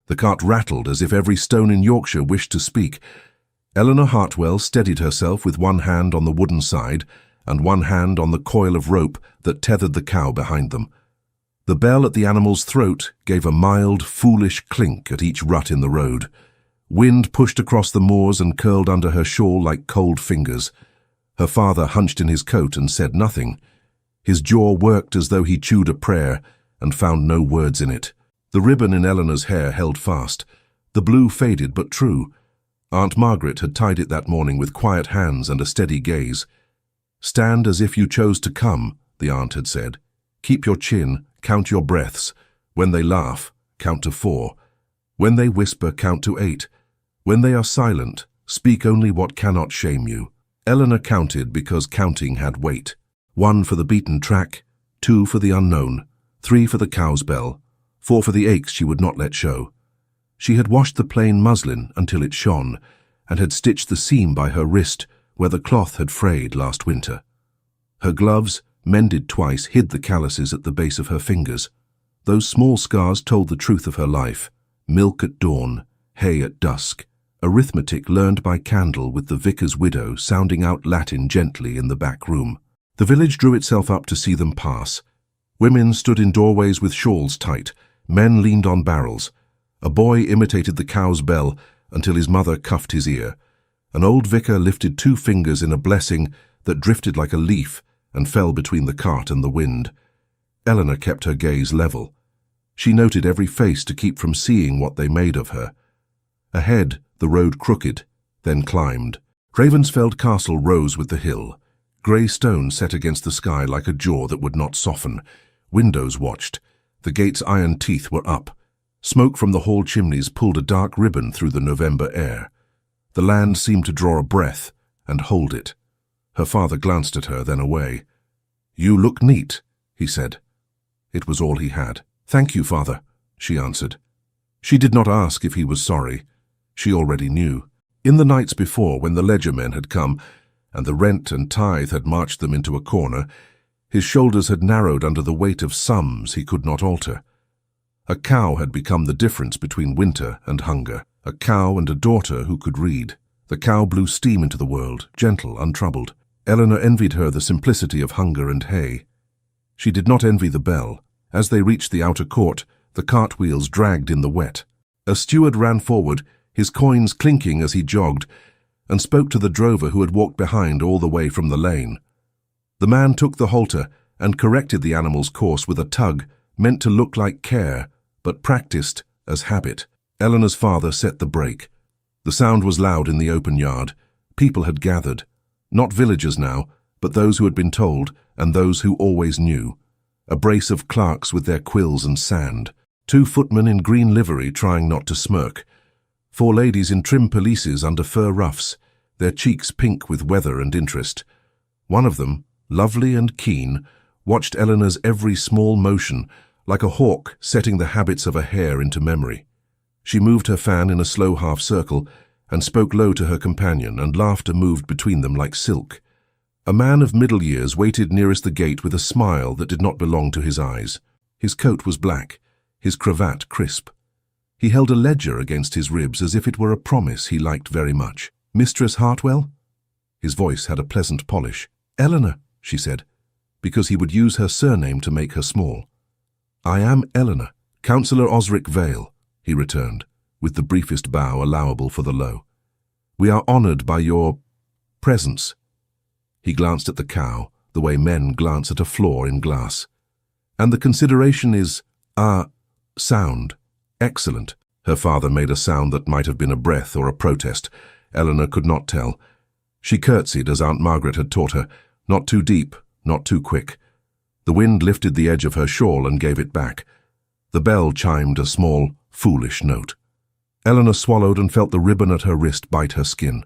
The cart rattled as if every stone in Yorkshire wished to speak. Eleanor Hartwell steadied herself with one hand on the wooden side and one hand on the coil of rope that tethered the cow behind them. The bell at the animal's throat gave a mild, foolish clink at each rut in the road. Wind pushed across the moors and curled under her shawl like cold fingers. Her father hunched in his coat and said nothing. His jaw worked as though he chewed a prayer and found no words in it. The ribbon in Eleanor's hair held fast. The blue faded but true. Aunt Margaret had tied it that morning with quiet hands and a steady gaze. "Stand as if you chose to come," the aunt had said. "Keep your chin, count your breaths. When they laugh, count to 4. When they whisper, count to 8. When they are silent, speak only what cannot shame you." Eleanor counted because counting had weight. 1 for the beaten track, 2 for the unknown, 3 for the cow's bell, 4 for the aches she would not let show. She had washed the plain muslin until it shone, and had stitched the seam by her wrist where the cloth had frayed last winter. Her gloves, mended twice, hid the calluses at the base of her fingers. Those small scars told the truth of her life. Milk at dawn, hay at dusk, arithmetic learned by candle with the vicar's widow sounding out Latin gently in the back room. The village drew itself up to see them pass. Women stood in doorways with shawls tight. Men leaned on barrels. A boy imitated the cow's bell until his mother cuffed his ear. An old vicar lifted 2 fingers in a blessing that drifted like a leaf and fell between the cart and the wind. Eleanor kept her gaze level. She noted every face to keep from seeing what they made of her. Ahead, the road crooked, then climbed. Ravensfeld Castle rose with the hill. Grey stone set against the sky like a jaw that would not soften. Windows watched. The gate's iron teeth were up. Smoke from the hall chimneys pulled a dark ribbon through the November air. The land seemed to draw a breath and hold it. Her father glanced at her, then away. "You look neat," he said. It was all he had. "Thank you, father," she answered. She did not ask if he was sorry. She already knew. In the nights before, when the ledger men had come, and the rent and tithe had marched them into a corner, his shoulders had narrowed under the weight of sums he could not alter. A cow had become the difference between winter and hunger. A cow and a daughter who could read. The cow blew steam into the world, gentle, untroubled. Eleanor envied her the simplicity of hunger and hay. She did not envy the bell. As they reached the outer court, the cart wheels dragged in the wet. A steward ran forward, his coins clinking as he jogged, and spoke to the drover who had walked behind all the way from the lane. The man took the halter and corrected the animal's course with a tug meant to look like care, but practiced as habit. Eleanor's father set the brake. The sound was loud in the open yard. People had gathered. Not villagers now, but those who had been told and those who always knew. A brace of clerks with their quills and sand. 2 footmen in green livery trying not to smirk. 4 ladies in trim pelisses under fur ruffs, their cheeks pink with weather and interest. One of them, lovely and keen, watched Eleanor's every small motion, like a hawk setting the habits of a hare into memory. She moved her fan in a slow half-circle and spoke low to her companion, and laughter moved between them like silk. A man of middle years waited nearest the gate with a smile that did not belong to his eyes. His coat was black, his cravat crisp. He held a ledger against his ribs as if it were a promise he liked very much. "Mistress Hartwell?" His voice had a pleasant polish. "Eleanor," she said, because he would use her surname to make her small. "I am Eleanor, Councillor Osric Vale," he returned, with the briefest bow allowable for the low. "We are honoured by your presence." He glanced at the cow, the way men glance at a flaw in glass. "And the consideration is, sound. Excellent." Her father made a sound that might have been a breath or a protest. Eleanor could not tell. She curtsied as Aunt Margaret had taught her, not too deep, not too quick. The wind lifted the edge of her shawl and gave it back. The bell chimed a small, foolish note. Eleanor swallowed and felt the ribbon at her wrist bite her skin.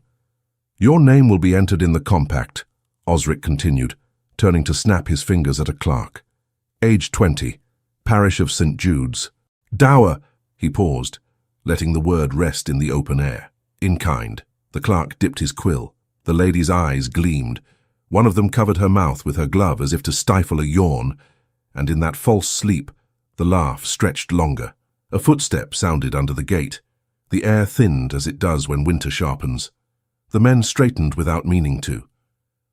"Your name will be entered in the compact," Osric continued, turning to snap his fingers at a clerk. "Age 20, parish of St. Jude's. Dower," he paused, letting the word rest in the open air. "In kind." The clerk dipped his quill. The lady's eyes gleamed. One of them covered her mouth with her glove as if to stifle a yawn, and in that false sleep, the laugh stretched longer. A footstep sounded under the gate. The air thinned as it does when winter sharpens. The men straightened without meaning to.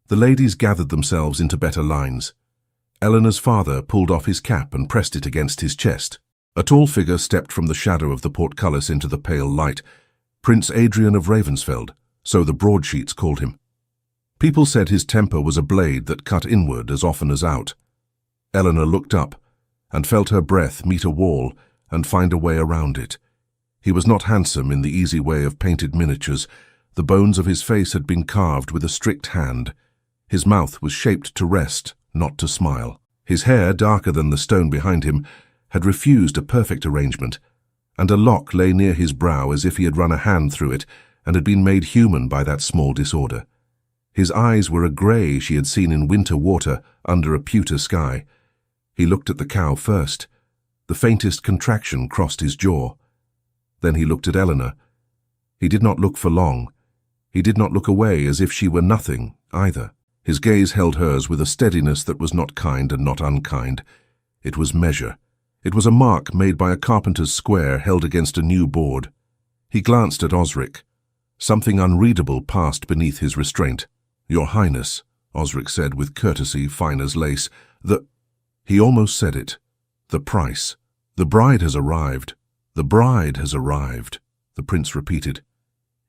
The ladies gathered themselves into better lines. Eleanor's father pulled off his cap and pressed it against his chest. A tall figure stepped from the shadow of the portcullis into the pale light. Prince Adrian of Ravensfeld, so the broadsheets called him. People said his temper was a blade that cut inward as often as out. Eleanor looked up and felt her breath meet a wall and find a way around it. He was not handsome in the easy way of painted miniatures. The bones of his face had been carved with a strict hand. His mouth was shaped to rest, not to smile. His hair, darker than the stone behind him, had refused a perfect arrangement, and a lock lay near his brow as if he had run a hand through it and had been made human by that small disorder. His eyes were a grey she had seen in winter water under a pewter sky. He looked at the cow first. The faintest contraction crossed his jaw. Then he looked at Eleanor. He did not look for long. He did not look away as if she were nothing, either. His gaze held hers with a steadiness that was not kind and not unkind. It was measure. It was a mark made by a carpenter's square held against a new board. He glanced at Osric. Something unreadable passed beneath his restraint. "Your Highness," Osric said with courtesy fine as lace. He almost said it. "The price. The bride has arrived. The bride has arrived," the prince repeated.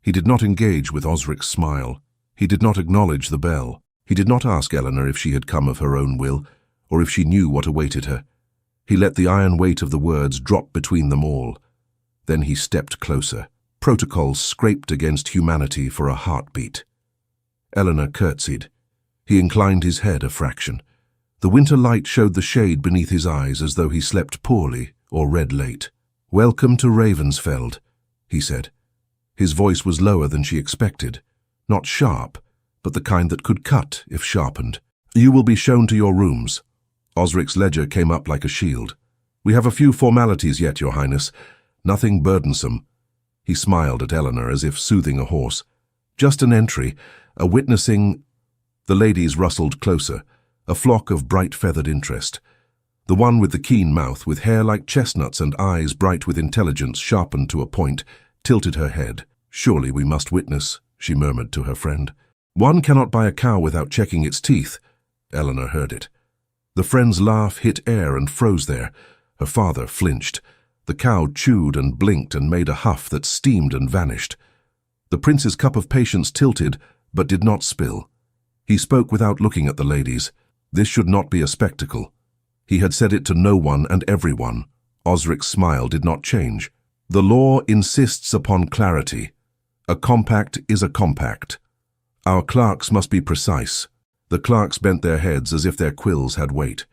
He did not engage with Osric's smile. He did not acknowledge the bell. He did not ask Eleanor if she had come of her own will, or if she knew what awaited her. He let the iron weight of the words drop between them all. Then he stepped closer. Protocol scraped against humanity for a heartbeat. Eleanor curtsied. He inclined his head a fraction. The winter light showed the shade beneath his eyes as though he slept poorly or read late. "Welcome to Ravensfeld," he said. His voice was lower than she expected. Not sharp, but the kind that could cut if sharpened. "You will be shown to your rooms." Osric's ledger came up like a shield. "We have a few formalities yet, Your Highness. Nothing burdensome." He smiled at Eleanor as if soothing a horse. "Just an entry, a witnessing—" The ladies rustled closer, a flock of bright-feathered interest. The one with the keen mouth, with hair like chestnuts and eyes bright with intelligence sharpened to a point, tilted her head. "Surely we must witness," she murmured to her friend. "One cannot buy a cow without checking its teeth." Eleanor heard it. The friend's laugh hit air and froze there. Her father flinched. The cow chewed and blinked and made a huff that steamed and vanished. The prince's cup of patience tilted, but did not spill. He spoke without looking at the ladies. This should not be a spectacle. He had said it to no one and everyone. Osric's smile did not change. "The law insists upon clarity. A compact is a compact. Our clerks must be precise." The clerks bent their heads as if their quills had weight.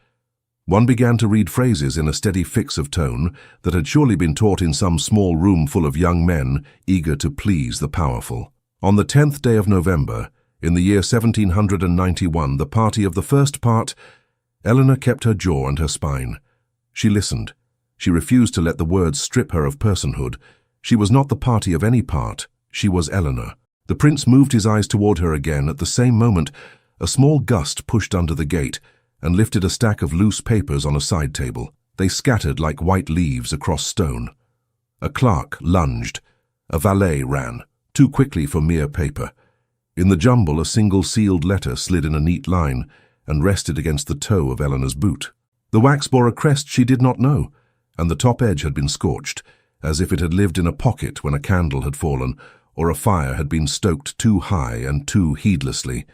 One began to read phrases in a steady fix of tone that had surely been taught in some small room full of young men eager to please the powerful. On the 10th day of November, in the year 1791, the party of the first part. Eleanor kept her jaw and her spine. She listened. She refused to let the words strip her of personhood. She was not the party of any part. She was Eleanor. The prince moved his eyes toward her again. At the same moment, a small gust pushed under the gate and lifted a stack of loose papers on a side table. They scattered like white leaves across stone. A clerk lunged. A valet ran, too quickly for mere paper. In the jumble, a single sealed letter slid in a neat line and rested against the toe of Eleanor's boot. The wax bore a crest she did not know, and the top edge had been scorched, as if it had lived in a pocket when a candle had fallen, or a fire had been stoked too high and too heedlessly.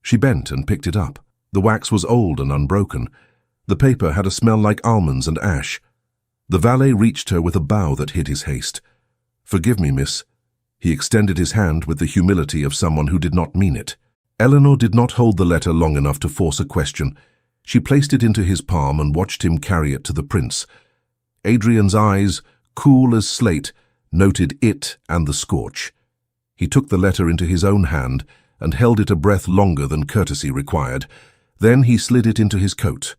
She bent and picked it up. The wax was old and unbroken. The paper had a smell like almonds and ash. The valet reached her with a bow that hid his haste. "Forgive me, miss." He extended his hand with the humility of someone who did not mean it. Eleanor did not hold the letter long enough to force a question. She placed it into his palm and watched him carry it to the prince. Adrian's eyes, cool as slate, noted it and the scorch. He took the letter into his own hand and held it a breath longer than courtesy required. Then he slid it into his coat.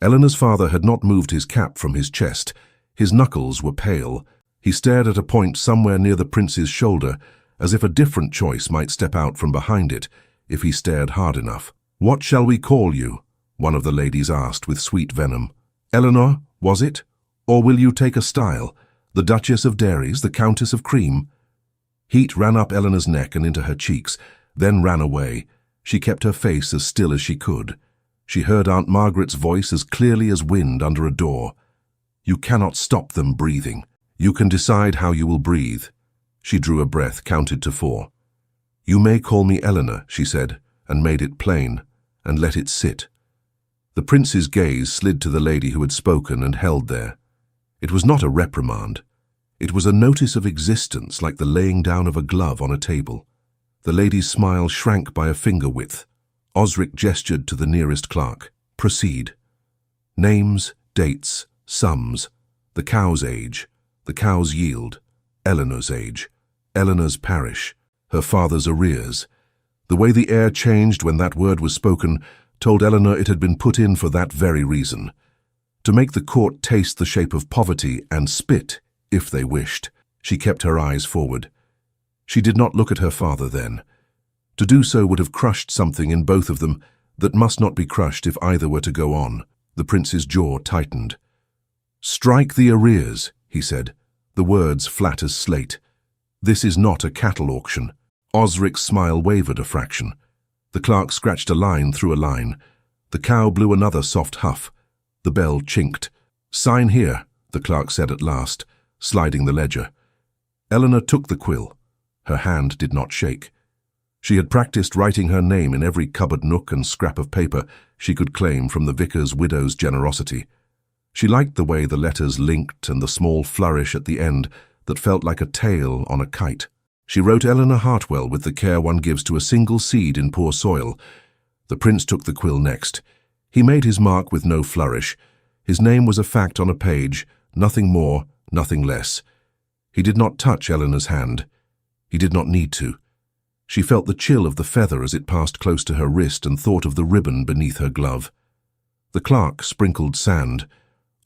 Eleanor's father had not moved his cap from his chest. His knuckles were pale. He stared at a point somewhere near the prince's shoulder, as if a different choice might step out from behind it if he stared hard enough. "What shall we call you?" one of the ladies asked with sweet venom. "Eleanor, was it? Or will you take a style, the Duchess of Dairies, the Countess of Cream? Heat ran up Eleanor's neck and into her cheeks, then ran away. She kept her face as still as she could. She heard Aunt Margaret's voice as clearly as wind under a door. You cannot stop them breathing. You can decide how you will breathe. She drew a breath, counted to 4. You may call me Eleanor, she said, and made it plain, and let it sit. The prince's gaze slid to the lady who had spoken and held there. It was not a reprimand. It was a notice of existence, like the laying down of a glove on a table. The lady's smile shrank by a finger width. Osric gestured to the nearest clerk. Proceed. Names, dates, sums, the cow's age, the cow's yield, Eleanor's age, Eleanor's parish, her father's arrears. The way the air changed when that word was spoken told Eleanor it had been put in for that very reason. To make the court taste the shape of poverty and spit, if they wished. She kept her eyes forward. She did not look at her father then. To do so would have crushed something in both of them that must not be crushed if either were to go on. The prince's jaw tightened. Strike the arrears, he said, the words flat as slate. This is not a cattle auction. Osric's smile wavered a fraction. The clerk scratched a line through a line. The cow blew another soft huff. The bell chinked. Sign here, the clerk said at last, sliding the ledger. Eleanor took the quill. Her hand did not shake. She had practiced writing her name in every cupboard nook and scrap of paper she could claim from the vicar's widow's generosity. She liked the way the letters linked and the small flourish at the end that felt like a tail on a kite. She wrote Eleanor Hartwell with the care one gives to a single seed in poor soil. The prince took the quill next. He made his mark with no flourish. His name was a fact on a page, nothing more, nothing less. He did not touch Eleanor's hand. He did not need to. She felt the chill of the feather as it passed close to her wrist and thought of the ribbon beneath her glove. The clerk sprinkled sand.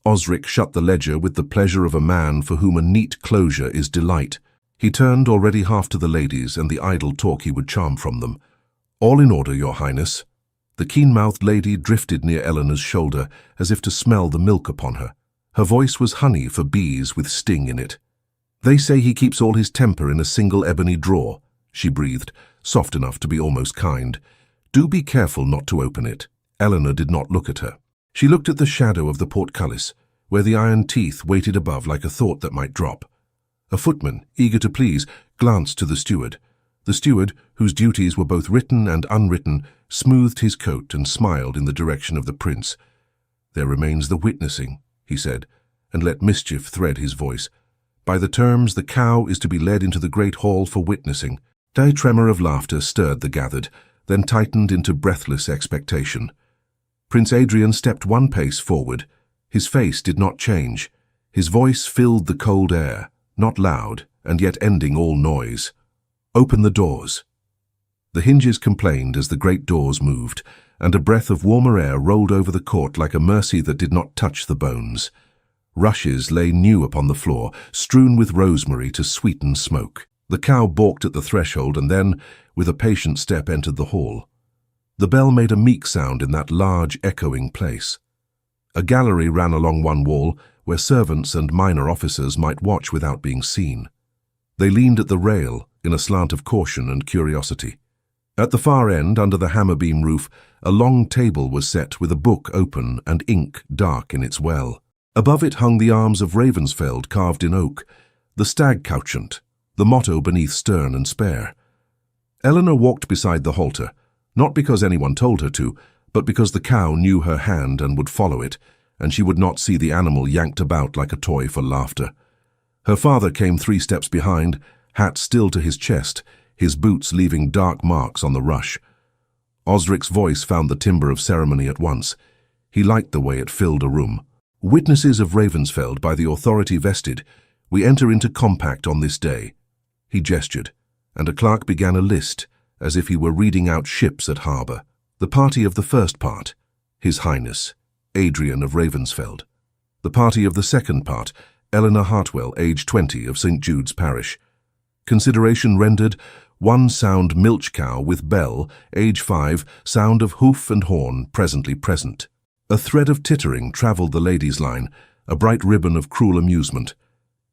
Osric shut the ledger with the pleasure of a man for whom a neat closure is delight. He turned already half to the ladies and the idle talk he would charm from them. All in order, your highness. The keen-mouthed lady drifted near Eleanor's shoulder as if to smell the milk upon her. Her voice was honey for bees with sting in it. They say he keeps all his temper in a single ebony drawer, she breathed, soft enough to be almost kind. Do be careful not to open it. Eleanor did not look at her. She looked at the shadow of the portcullis, where the iron teeth waited above like a thought that might drop. A footman, eager to please, glanced to the steward. The steward, whose duties were both written and unwritten, smoothed his coat and smiled in the direction of the prince. There remains the witnessing, he said, and let mischief thread his voice. By the terms, the cow is to be led into the great hall for witnessing. A tremor of laughter stirred the gathered, then tightened into breathless expectation. Prince Adrian stepped one pace forward. His face did not change. His voice filled the cold air, not loud, and yet ending all noise. Open the doors. The hinges complained as the great doors moved, and a breath of warmer air rolled over the court like a mercy that did not touch the bones. Rushes lay new upon the floor, strewn with rosemary to sweeten smoke. The cow balked at the threshold and then, with a patient step, entered the hall. The bell made a meek sound in that large, echoing place. A gallery ran along one wall where servants and minor officers might watch without being seen. They leaned at the rail in a slant of caution and curiosity. At the far end, under the hammer-beam roof, a long table was set with a book open and ink dark in its well. Above it hung the arms of Ravensfeld carved in oak, the stag couchant, the motto beneath stern and spare. Eleanor walked beside the halter, not because anyone told her to, but because the cow knew her hand and would follow it, and she would not see the animal yanked about like a toy for laughter. Her father came 3 steps behind, hat still to his chest, his boots leaving dark marks on the rush. Osric's voice found the timbre of ceremony at once. He liked the way it filled a room. Witnesses of Ravensfeld by the authority vested, we enter into compact on this day. He gestured, and a clerk began a list, as if he were reading out ships at harbour. The party of the first part, His Highness, Adrian of Ravensfeld. The party of the second part, Eleanor Hartwell, age 20, of St. Jude's Parish. Consideration rendered, 1 sound milch cow with bell, age 5, sound of hoof and horn, presently present. A thread of tittering travelled the ladies' line. a bright ribbon of cruel amusement.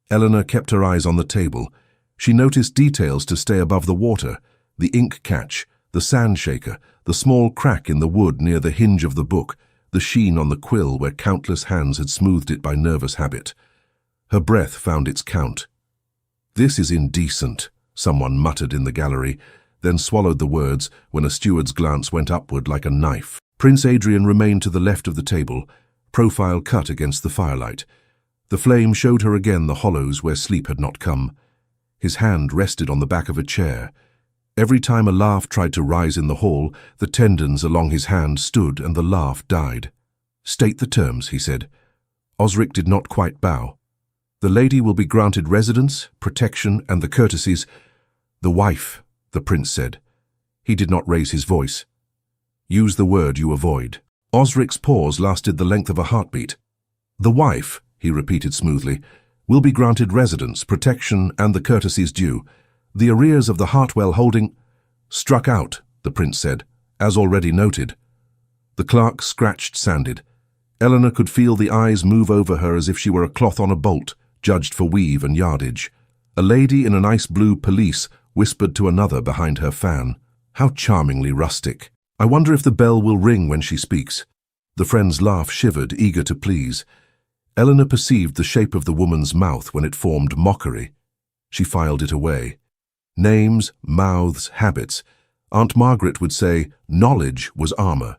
Eleanor kept her eyes on the table. She noticed details to stay above the water, the ink catch, the sand shaker, the small crack in the wood near the hinge of the book, the sheen on the quill where countless hands had smoothed it by nervous habit. Her breath found its count. "This is indecent," someone muttered in the gallery, then swallowed the words when a steward's glance went upward like a knife. Prince Adrian remained to the left of the table, profile cut against the firelight. The flame showed her again the hollows where sleep had not come. His hand rested on the back of a chair. Every time a laugh tried to rise in the hall, the tendons along his hand stood and the laugh died. "State the terms," he said. Osric did not quite bow. "The lady will be granted residence, protection, and the courtesies." "The wife," the prince said. He did not raise his voice. "Use the word you avoid." Osric's pause lasted the length of a heartbeat. "The wife," he repeated smoothly, "will be granted residence, protection, and the courtesies due. The arrears of the Hartwell holding—" "Struck out," the prince said, "as already noted." The clerk scratched sanded. Eleanor could feel the eyes move over her as if she were a cloth on a bolt, judged for weave and yardage. A lady in an ice blue pelisse whispered to another behind her fan. "How charmingly rustic. I wonder if the bell will ring when she speaks." The friend's laugh shivered, eager to please. Eleanor perceived the shape of the woman's mouth when it formed mockery. She filed it away. Names, mouths, habits. Aunt Margaret would say knowledge was armor.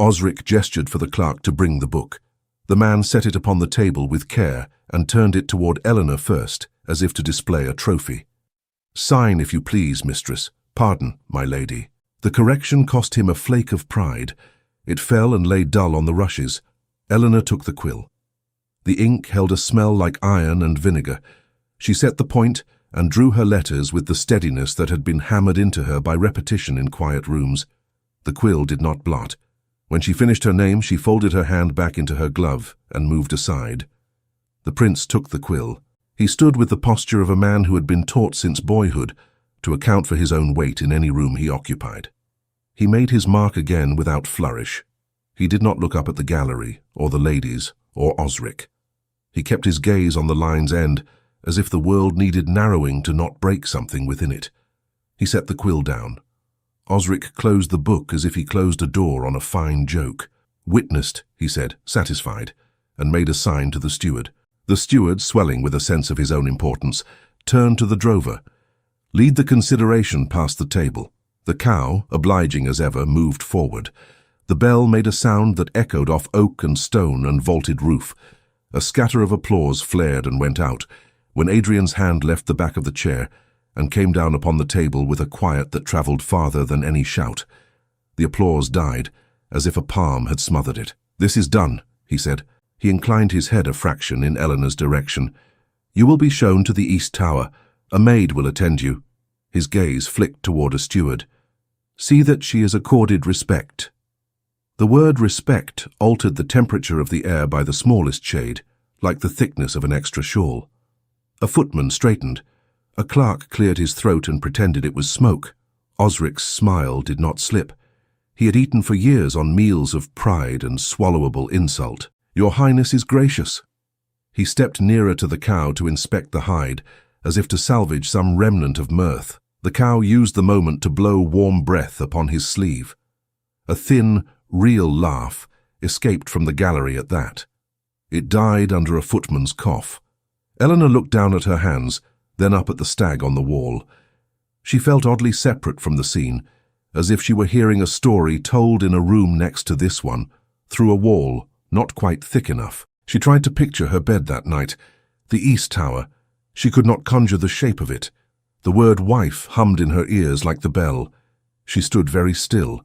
Osric gestured for the clerk to bring the book. The man set it upon the table with care and turned it toward Eleanor first, as if to display a trophy. "Sign, if you please, mistress. Pardon, my lady." The correction cost him a flake of pride. It fell and lay dull on the rushes. Eleanor took the quill. The ink held a smell like iron and vinegar. She set the point and drew her letters with the steadiness that had been hammered into her by repetition in quiet rooms. The quill did not blot. When she finished her name, she folded her hand back into her glove and moved aside. The prince took the quill. He stood with the posture of a man who had been taught since boyhood to account for his own weight in any room he occupied. He made his mark again without flourish. He did not look up at the gallery, or the ladies, or Osric. He kept his gaze on the line's end, as if the world needed narrowing to not break something within it. He set the quill down. Osric closed the book as if he closed a door on a fine joke. "Witnessed," he said, satisfied, and made a sign to the steward. The steward, swelling with a sense of his own importance, turned to the drover. "Lead the consideration past the table." The cow, obliging as ever, moved forward. The bell made a sound that echoed off oak and stone and vaulted roof. A scatter of applause flared and went out, when Adrian's hand left the back of the chair and came down upon the table with a quiet that travelled farther than any shout. The applause died, as if a palm had smothered it. "This is done," he said. He inclined his head a fraction in Eleanor's direction. "You will be shown to the East Tower. A maid will attend you." His gaze flicked toward a steward. "See that she is accorded respect." The word respect altered the temperature of the air by the smallest shade, like the thickness of an extra shawl. A footman straightened. A clerk cleared his throat and pretended it was smoke. Osric's smile did not slip. He had eaten for years on meals of pride and swallowable insult. "Your Highness is gracious." He stepped nearer to the cow to inspect the hide, as if to salvage some remnant of mirth. The cow used the moment to blow warm breath upon his sleeve. A thin, real laugh escaped from the gallery at that. It died under a footman's cough. Eleanor looked down at her hands, then up at the stag on the wall. She felt oddly separate from the scene, as if she were hearing a story told in a room next to this one, through a wall not quite thick enough. She tried to picture her bed that night. The East Tower. She could not conjure the shape of it. The word wife hummed in her ears like the bell. She stood very still.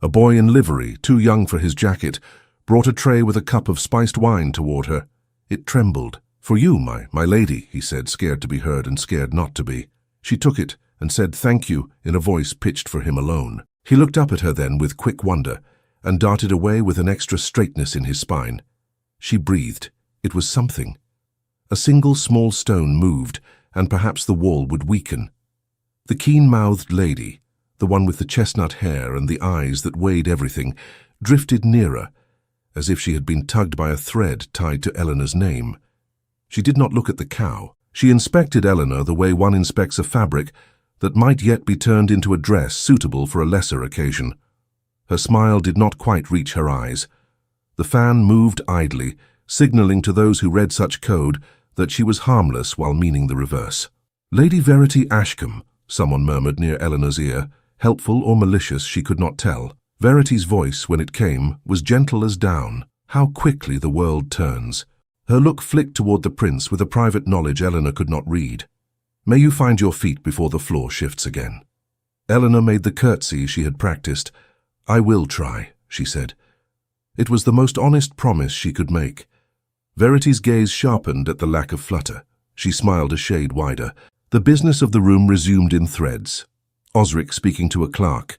A boy in livery, too young for his jacket, brought a tray with a cup of spiced wine toward her. It trembled. "For you, my lady," he said, scared to be heard and scared not to be. She took it and said thank you in a voice pitched for him alone. He looked up at her then with quick wonder and darted away with an extra straightness in his spine. She breathed. It was something. A single small stone moved, and perhaps the wall would weaken. The keen-mouthed lady, the one with the chestnut hair and the eyes that weighed everything, drifted nearer, as if she had been tugged by a thread tied to Eleanor's name. She did not look at the cow. She inspected Eleanor the way one inspects a fabric that might yet be turned into a dress suitable for a lesser occasion. Her smile did not quite reach her eyes. The fan moved idly, signaling to those who read such code that she was harmless while meaning the reverse. "Lady Verity Ashcombe," someone murmured near Eleanor's ear, helpful or malicious she could not tell. Verity's voice, when it came, was gentle as down. How quickly the world turns. Her look flicked toward the prince with a private knowledge Eleanor could not read. "May you find your feet before the floor shifts again." Eleanor made the curtsy she had practiced. "I will try," she said. It was the most honest promise she could make. Verity's gaze sharpened at the lack of flutter. She smiled a shade wider. The business of the room resumed in threads. Osric speaking to a clerk,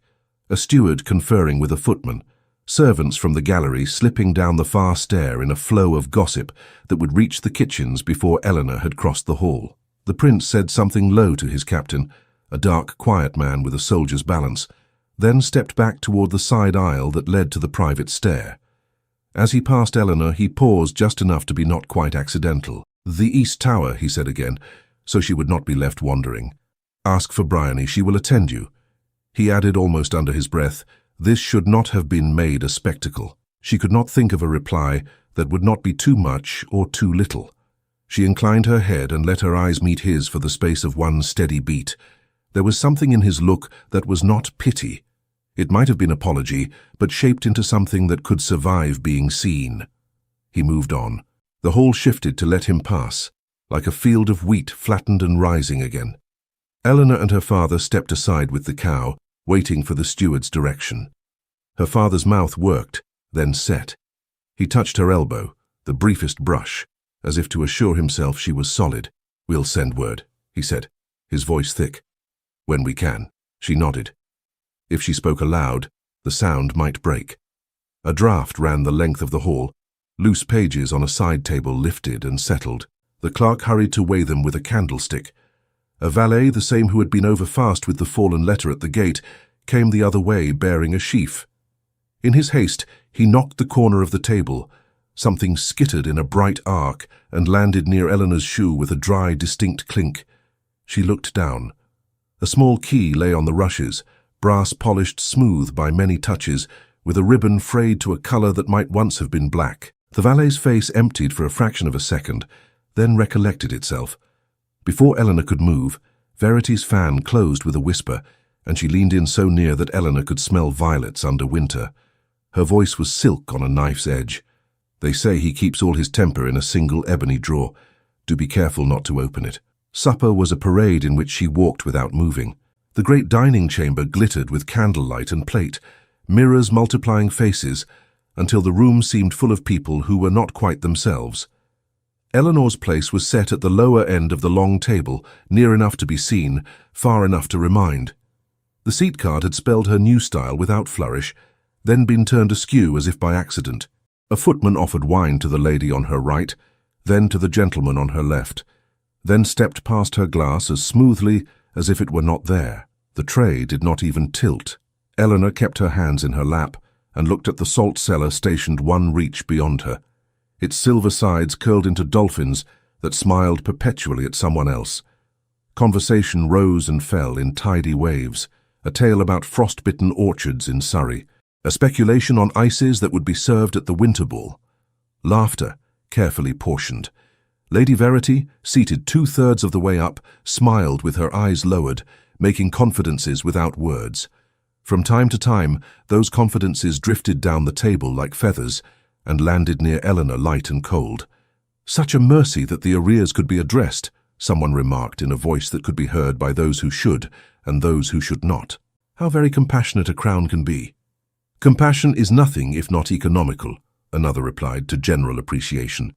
a steward conferring with a footman, servants from the gallery slipping down the far stair in a flow of gossip that would reach the kitchens before Eleanor had crossed the hall. The prince said something low to his captain, a dark, quiet man with a soldier's balance, then stepped back toward the side aisle that led to the private stair. As he passed Eleanor, he paused just enough to be not quite accidental. "The East Tower," he said again, so she would not be left wandering. "Ask for Bryony, she will attend you." He added almost under his breath, this should not have been made a spectacle. She could not think of a reply that would not be too much or too little. She inclined her head and let her eyes meet his for the space of one steady beat. There was something in his look that was not pity. It might have been apology, but shaped into something that could survive being seen. He moved on. The hall shifted to let him pass, like a field of wheat flattened and rising again. Eleanor and her father stepped aside with the cow, waiting for the steward's direction. Her father's mouth worked, then set. He touched her elbow, the briefest brush, as if to assure himself she was solid. "We'll send word," he said, his voice thick. "When we can." She nodded. If she spoke aloud, the sound might break. A draft ran the length of the hall. Loose pages on a side table lifted and settled. The clerk hurried to weigh them with a candlestick. A valet, the same who had been overfast with the fallen letter at the gate, came the other way bearing a sheaf. In his haste, he knocked the corner of the table. Something skittered in a bright arc and landed near Eleanor's shoe with a dry, distinct clink. She looked down. A small key lay on the rushes, brass polished smooth by many touches, with a ribbon frayed to a color that might once have been black. The valet's face emptied for a fraction of a second, then recollected itself. Before Eleanor could move, Verity's fan closed with a whisper, and she leaned in so near that Eleanor could smell violets under winter. Her voice was silk on a knife's edge. "They say he keeps all his temper in a single ebony drawer. Do be careful not to open it." Supper was a parade in which she walked without moving. The great dining chamber glittered with candlelight and plate, mirrors multiplying faces, until the room seemed full of people who were not quite themselves. Eleanor's place was set at the lower end of the long table, near enough to be seen, far enough to remind. The seat card had spelled her new style without flourish, then been turned askew as if by accident. A footman offered wine to the lady on her right, then to the gentleman on her left, then stepped past her glass as smoothly as if it were not there. The tray did not even tilt. Eleanor kept her hands in her lap and looked at the salt cellar stationed one reach beyond her. Its silver sides curled into dolphins that smiled perpetually at someone else. Conversation rose and fell in tidy waves, a tale about frost-bitten orchards in Surrey, a speculation on ices that would be served at the winter ball. Laughter, carefully portioned. Lady Verity, seated 2/3 of the way up, smiled with her eyes lowered, making confidences without words. From time to time, those confidences drifted down the table like feathers and landed near Eleanor light and cold. "Such a mercy that the arrears could be addressed," someone remarked in a voice that could be heard by those who should and those who should not. "How very compassionate a crown can be." "Compassion is nothing if not economical," another replied to general appreciation.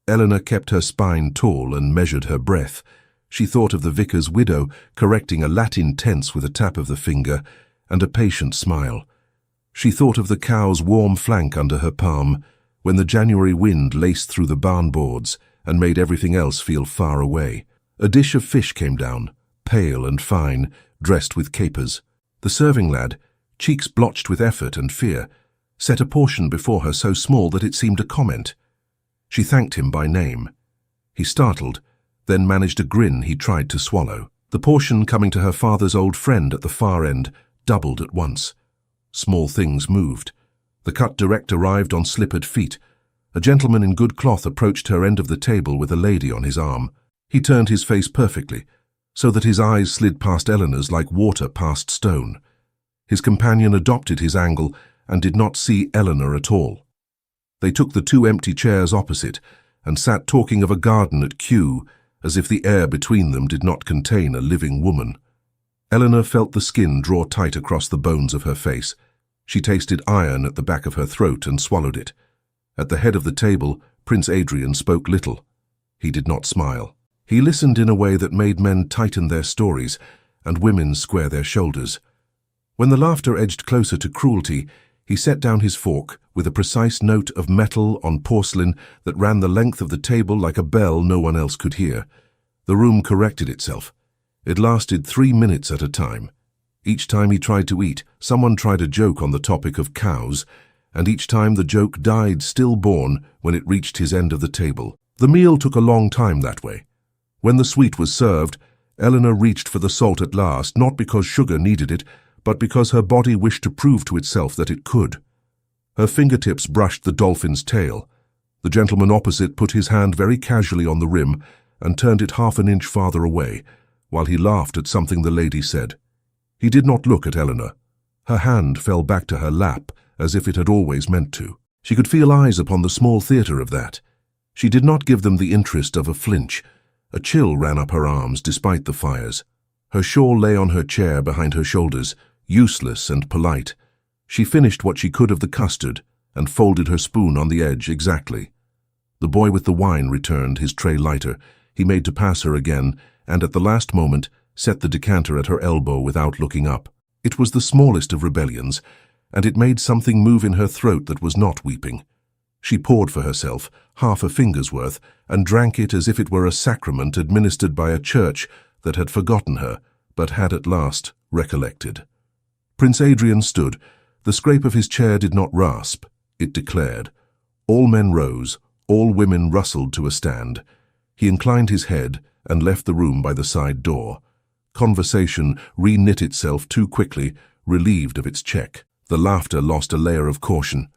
Eleanor kept her spine tall and measured her breath. She thought of the vicar's widow correcting a Latin tense with a tap of the finger and a patient smile. She thought of the cow's warm flank under her palm when the January wind laced through the barn boards and made everything else feel far away. A dish of fish came down, pale and fine, dressed with capers. The serving lad, cheeks blotched with effort and fear, set a portion before her so small that it seemed a comment. She thanked him by name. He startled, then managed a grin he tried to swallow. The portion coming to her father's old friend at the far end doubled at once. Small things moved. The cut direct arrived on slippered feet. A gentleman in good cloth approached her end of the table with a lady on his arm. He turned his face perfectly, so that his eyes slid past Eleanor's like water past stone. His companion adopted his angle and did not see Eleanor at all. They took the two empty chairs opposite and sat talking of a garden at Kew, as if the air between them did not contain a living woman. Eleanor felt the skin draw tight across the bones of her face. She tasted iron at the back of her throat and swallowed it. At the head of the table, Prince Adrian spoke little. He did not smile. He listened in a way that made men tighten their stories and women square their shoulders. When the laughter edged closer to cruelty, he set down his fork with a precise note of metal on porcelain that ran the length of the table like a bell no one else could hear. The room corrected itself. It lasted 3 minutes at a time. Each time he tried to eat, someone tried a joke on the topic of cows, and each time the joke died stillborn when it reached his end of the table. The meal took a long time that way. When the sweet was served, Eleanor reached for the salt at last, not because sugar needed it, but because her body wished to prove to itself that it could. Her fingertips brushed the dolphin's tail. The gentleman opposite put his hand very casually on the rim and turned it half an inch farther away, while he laughed at something the lady said. He did not look at Eleanor. Her hand fell back to her lap, as if it had always meant to. She could feel eyes upon the small theatre of that. She did not give them the interest of a flinch. A chill ran up her arms despite the fires. Her shawl lay on her chair behind her shoulders, useless and polite. She finished what she could of the custard and folded her spoon on the edge exactly. The boy with the wine returned, his tray lighter. He made to pass her again, and at the last moment set the decanter at her elbow without looking up. It was the smallest of rebellions, and it made something move in her throat that was not weeping. She poured for herself, half a finger's worth, and drank it as if it were a sacrament administered by a church that had forgotten her, but had at last recollected. Prince Adrian stood. The scrape of his chair did not rasp, it declared. All men rose, all women rustled to a stand. He inclined his head and left the room by the side door. Conversation re-knit itself too quickly, relieved of its check. The laughter lost a layer of caution.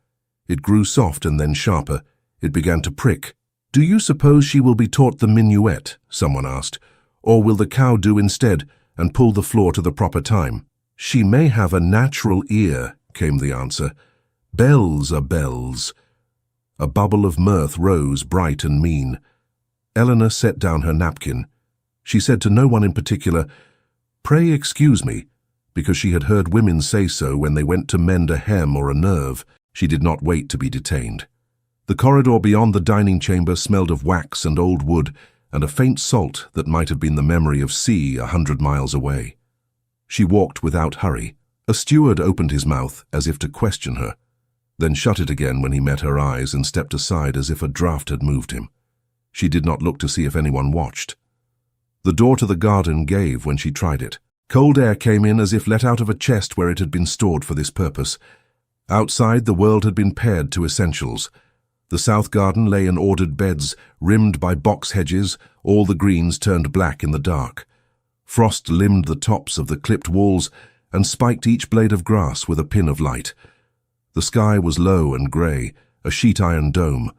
It grew soft and then sharper. It began to prick. "Do you suppose she will be taught the minuet?" someone asked. "Or will the cow do instead and pull the floor to the proper time?" "She may have a natural ear," came the answer. "Bells are bells." A bubble of mirth rose, bright and mean. Eleanor set down her napkin. She said to no one in particular, "Pray excuse me," because she had heard women say so when they went to mend a hem or a nerve. She did not wait to be detained. The corridor beyond the dining chamber smelled of wax and old wood, and a faint salt that might have been the memory of sea 100 miles away. She walked without hurry. A steward opened his mouth as if to question her, then shut it again when he met her eyes and stepped aside as if a draught had moved him. She did not look to see if anyone watched. The door to the garden gave when she tried it. Cold air came in as if let out of a chest where it had been stored for this purpose. Outside, the world had been pared to essentials. The south garden lay in ordered beds, rimmed by box hedges, all the greens turned black in the dark. Frost limned the tops of the clipped walls and spiked each blade of grass with a pin of light. The sky was low and grey, a sheet-iron dome.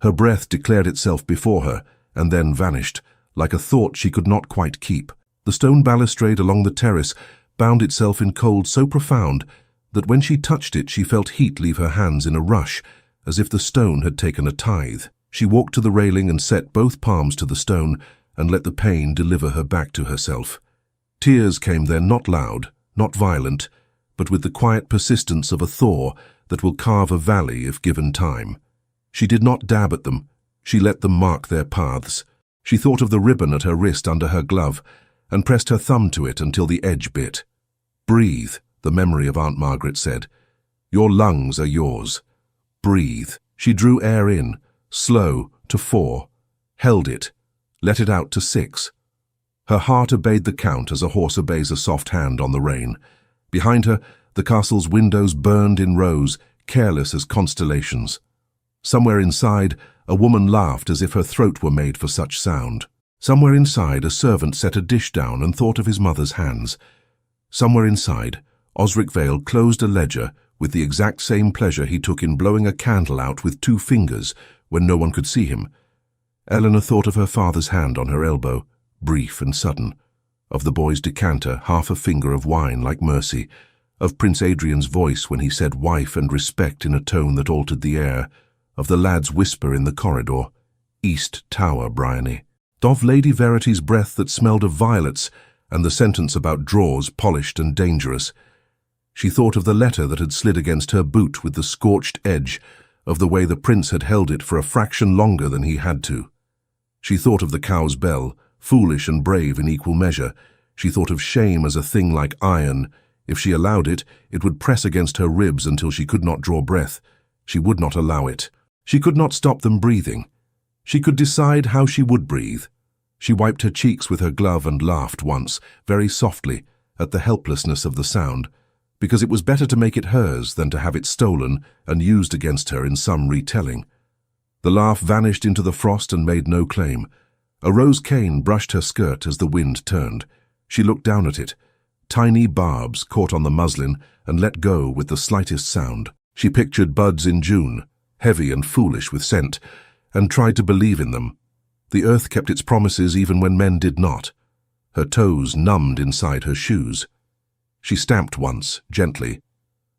Her breath declared itself before her and then vanished, like a thought she could not quite keep. The stone balustrade along the terrace bound itself in cold so profound that when she touched it she felt heat leave her hands in a rush, as if the stone had taken a tithe. She walked to the railing and set both palms to the stone and let the pain deliver her back to herself. Tears came then, not loud, not violent, but with the quiet persistence of a thaw that will carve a valley if given time. She did not dab at them. She let them mark their paths. She thought of the ribbon at her wrist under her glove and pressed her thumb to it until the edge bit. "Breathe," the memory of Aunt Margaret said. "Your lungs are yours. Breathe." She drew air in, slow, to 4, held it, let it out to 6. Her heart obeyed the count as a horse obeys a soft hand on the rein. Behind her, the castle's windows burned in rows, careless as constellations. Somewhere inside, a woman laughed as if her throat were made for such sound. Somewhere inside, a servant set a dish down and thought of his mother's hands. Somewhere inside, Osric Vale closed a ledger with the exact same pleasure he took in blowing a candle out with 2 fingers when no one could see him. Eleanor thought of her father's hand on her elbow, brief and sudden, of the boy's decanter, half a finger of wine like mercy, of Prince Adrian's voice when he said wife and respect in a tone that altered the air, of the lad's whisper in the corridor, East Tower, Bryony, of Lady Verity's breath that smelled of violets and the sentence about drawers polished and dangerous. She thought of the letter that had slid against her boot with the scorched edge, of the way the prince had held it for a fraction longer than he had to. She thought of the cow's bell, foolish and brave in equal measure. She thought of shame as a thing like iron. If she allowed it, it would press against her ribs until she could not draw breath. She would not allow it. She could not stop them breathing. She could decide how she would breathe. She wiped her cheeks with her glove and laughed once, very softly, at the helplessness of the sound, because it was better to make it hers than to have it stolen and used against her in some retelling. The laugh vanished into the frost and made no claim. A rose cane brushed her skirt as the wind turned. She looked down at it. Tiny barbs caught on the muslin and let go with the slightest sound. She pictured buds in June, heavy and foolish with scent, and tried to believe in them. The earth kept its promises even when men did not. Her toes numbed inside her shoes. She stamped once, gently.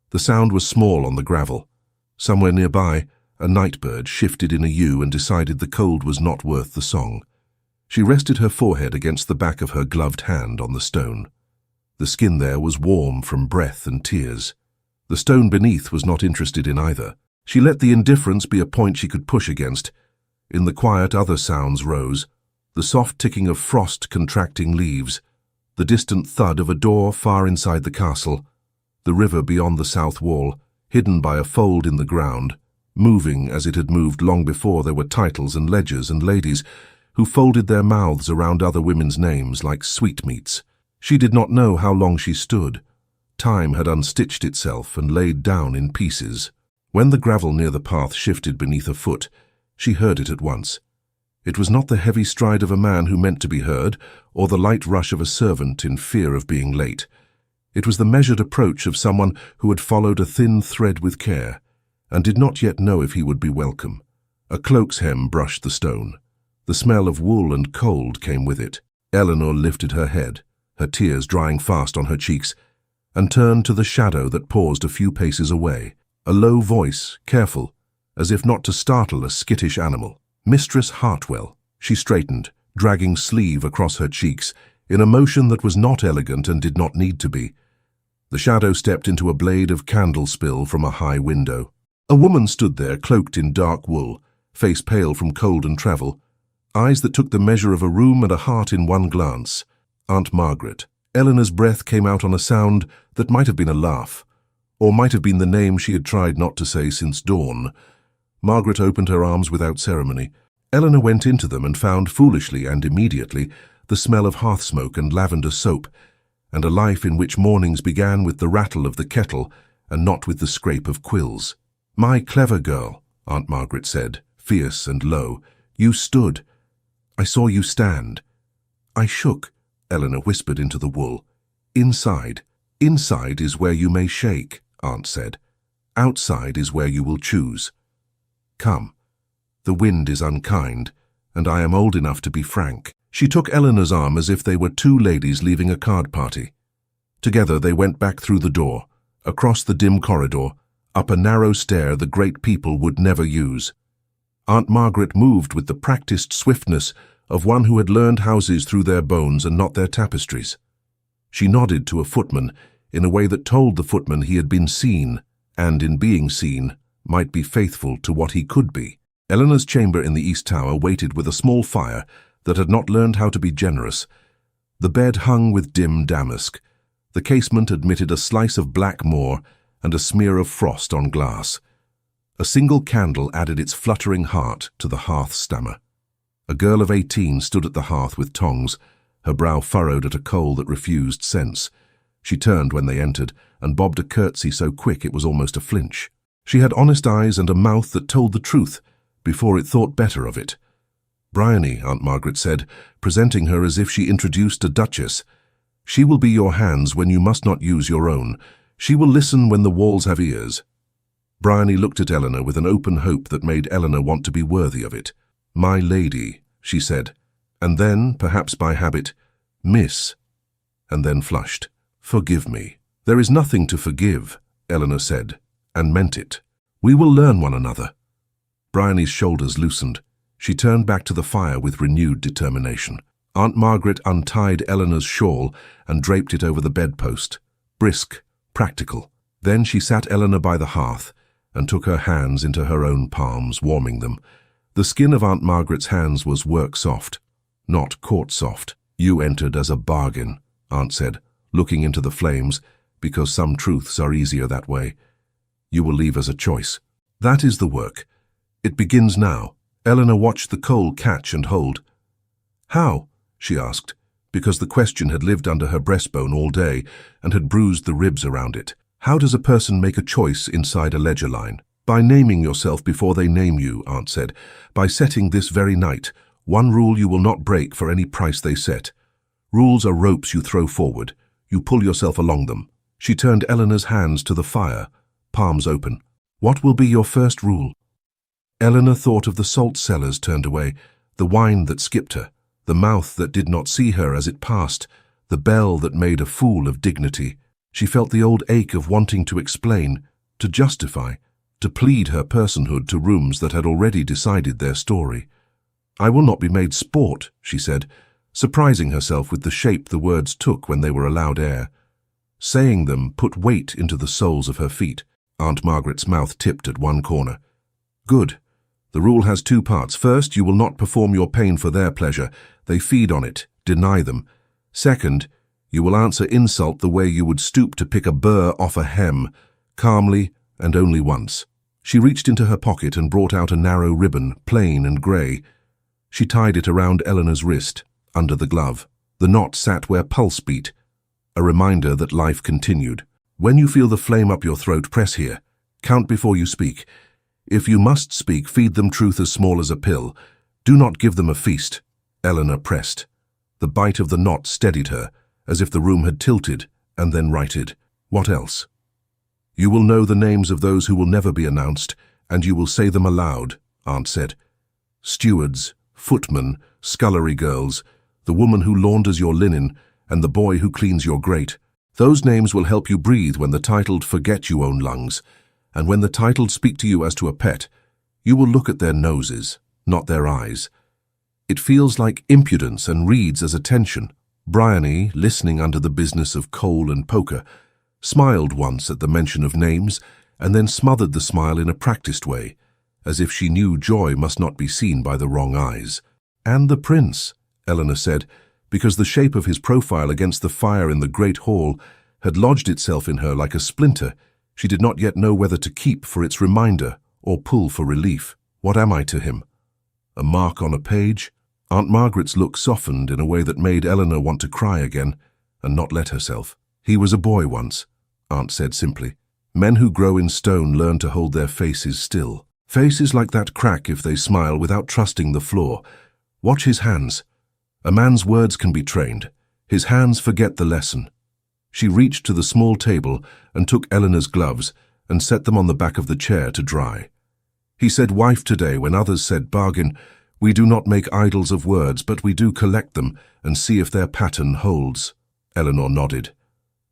The sound was small on the gravel. Somewhere nearby, a nightbird shifted in a yew and decided the cold was not worth the song. She rested her forehead against the back of her gloved hand on the stone. The skin there was warm from breath and tears. The stone beneath was not interested in either. She let the indifference be a point she could push against. In the quiet, other sounds rose. The soft ticking of frost contracting leaves. The distant thud of a door far inside the castle. The river beyond the south wall, hidden by a fold in the ground, moving as it had moved long before there were titles and ledgers and ladies who folded their mouths around other women's names like sweetmeats. She did not know how long she stood. Time had unstitched itself and laid down in pieces. When the gravel near the path shifted beneath a foot, she heard it at once. It was not the heavy stride of a man who meant to be heard, or the light rush of a servant in fear of being late. It was the measured approach of someone who had followed a thin thread with care, and did not yet know if he would be welcome. A cloak's hem brushed the stone. The smell of wool and cold came with it. Eleanor lifted her head, her tears drying fast on her cheeks, and turned to the shadow that paused a few paces away. A low voice, careful, as if not to startle a skittish animal. Mistress Hartwell. She straightened, dragging sleeve across her cheeks, in a motion that was not elegant and did not need to be. The shadow stepped into a blade of candle spill from a high window. A woman stood there, cloaked in dark wool, face pale from cold and travel, eyes that took the measure of a room and a heart in one glance. Aunt Margaret. Eleanor's breath came out on a sound that might have been a laugh, or might have been the name she had tried not to say since dawn. Margaret opened her arms without ceremony. Eleanor went into them and found, foolishly and immediately, the smell of hearth smoke and lavender soap, and a life in which mornings began with the rattle of the kettle and not with the scrape of quills. "My clever girl," Aunt Margaret said, fierce and low. "You stood. I saw you stand." "I shook," Eleanor whispered into the wool. "Inside. Inside is where you may shake," Aunt said. "Outside is where you will choose. Come. The wind is unkind, and I am old enough to be frank." She took Eleanor's arm as if they were two ladies leaving a card party. Together they went back through the door, across the dim corridor, up a narrow stair the great people would never use. Aunt Margaret moved with the practiced swiftness of one who had learned houses through their bones and not their tapestries. She nodded to a footman in a way that told the footman he had been seen, and in being seen, might be faithful to what he could be. Eleanor's chamber in the East Tower waited with a small fire that had not learned how to be generous. The bed hung with dim damask. The casement admitted a slice of black moor and a smear of frost on glass. A single candle added its fluttering heart to the hearth stammer. A girl of 18 stood at the hearth with tongs, her brow furrowed at a coal that refused sense. She turned when they entered and bobbed a curtsy so quick it was almost a flinch. She had honest eyes and a mouth that told the truth before it thought better of it. "Bryony," Aunt Margaret said, presenting her as if she introduced a duchess. "She will be your hands when you must not use your own. She will listen when the walls have ears." Bryony looked at Eleanor with an open hope that made Eleanor want to be worthy of it. "My lady," she said, and then, perhaps by habit, "Miss," and then flushed. "Forgive me." "There is nothing to forgive," Eleanor said, and meant it. "We will learn one another." Bryony's shoulders loosened. She turned back to the fire with renewed determination. Aunt Margaret untied Eleanor's shawl and draped it over the bedpost. Brisk, practical. Then she sat Eleanor by the hearth and took her hands into her own palms, warming them. The skin of Aunt Margaret's hands was work-soft, not court-soft. "You entered as a bargain," Aunt said, looking into the flames, "because some truths are easier that way. You will leave as a choice. That is the work. It begins now." Eleanor watched the coal catch and hold. "How?" she asked, because the question had lived under her breastbone all day and had bruised the ribs around it. "How does a person make a choice inside a ledger line?" "By naming yourself before they name you," Aunt said. "By setting this very night one rule you will not break for any price they set. Rules are ropes you throw forward. You pull yourself along them." She turned Eleanor's hands to the fire, palms open. "What will be your first rule?" Eleanor thought of the salt cellars turned away, the wine that skipped her, the mouth that did not see her as it passed, the bell that made a fool of dignity. She felt the old ache of wanting to explain, to justify, to plead her personhood to rooms that had already decided their story. "I will not be made sport," she said, surprising herself with the shape the words took when they were allowed air. Saying them put weight into the soles of her feet. Aunt Margaret's mouth tipped at one corner. "Good. The rule has two parts. First, you will not perform your pain for their pleasure. They feed on it. Deny them. Second, you will answer insult the way you would stoop to pick a burr off a hem, calmly and only once." She reached into her pocket and brought out a narrow ribbon, plain and grey. She tied it around Eleanor's wrist, under the glove. The knot sat where pulse beat, a reminder that life continued. "When you feel the flame up your throat, press here. Count before you speak. If you must speak, feed them truth as small as a pill. Do not give them a feast." Eleanor pressed. The bite of the knot steadied her, as if the room had tilted and then righted. "What else?" "You will know the names of those who will never be announced, and you will say them aloud," Aunt said. "Stewards, footmen, scullery girls, the woman who launders your linen, and the boy who cleans your grate. Those names will help you breathe when the titled forget you own lungs. And when the titled speak to you as to a pet, you will look at their noses, not their eyes. It feels like impudence and reads as attention." Bryony, listening under the business of coal and poker, smiled once at the mention of names and then smothered the smile in a practiced way, as if she knew joy must not be seen by the wrong eyes. "And the prince," Eleanor said, because the shape of his profile against the fire in the great hall had lodged itself in her like a splinter. She did not yet know whether to keep for its reminder or pull for relief. "What am I to him? A mark on a page?" Aunt Margaret's look softened in a way that made Eleanor want to cry again and not let herself. "He was a boy once," Aunt said simply. "Men who grow in stone learn to hold their faces still. Faces like that crack if they smile without trusting the floor. Watch his hands. A man's words can be trained. His hands forget the lesson." She reached to the small table and took Eleanor's gloves and set them on the back of the chair to dry. "He said wife today when others said bargain. We do not make idols of words, but we do collect them and see if their pattern holds." Eleanor nodded.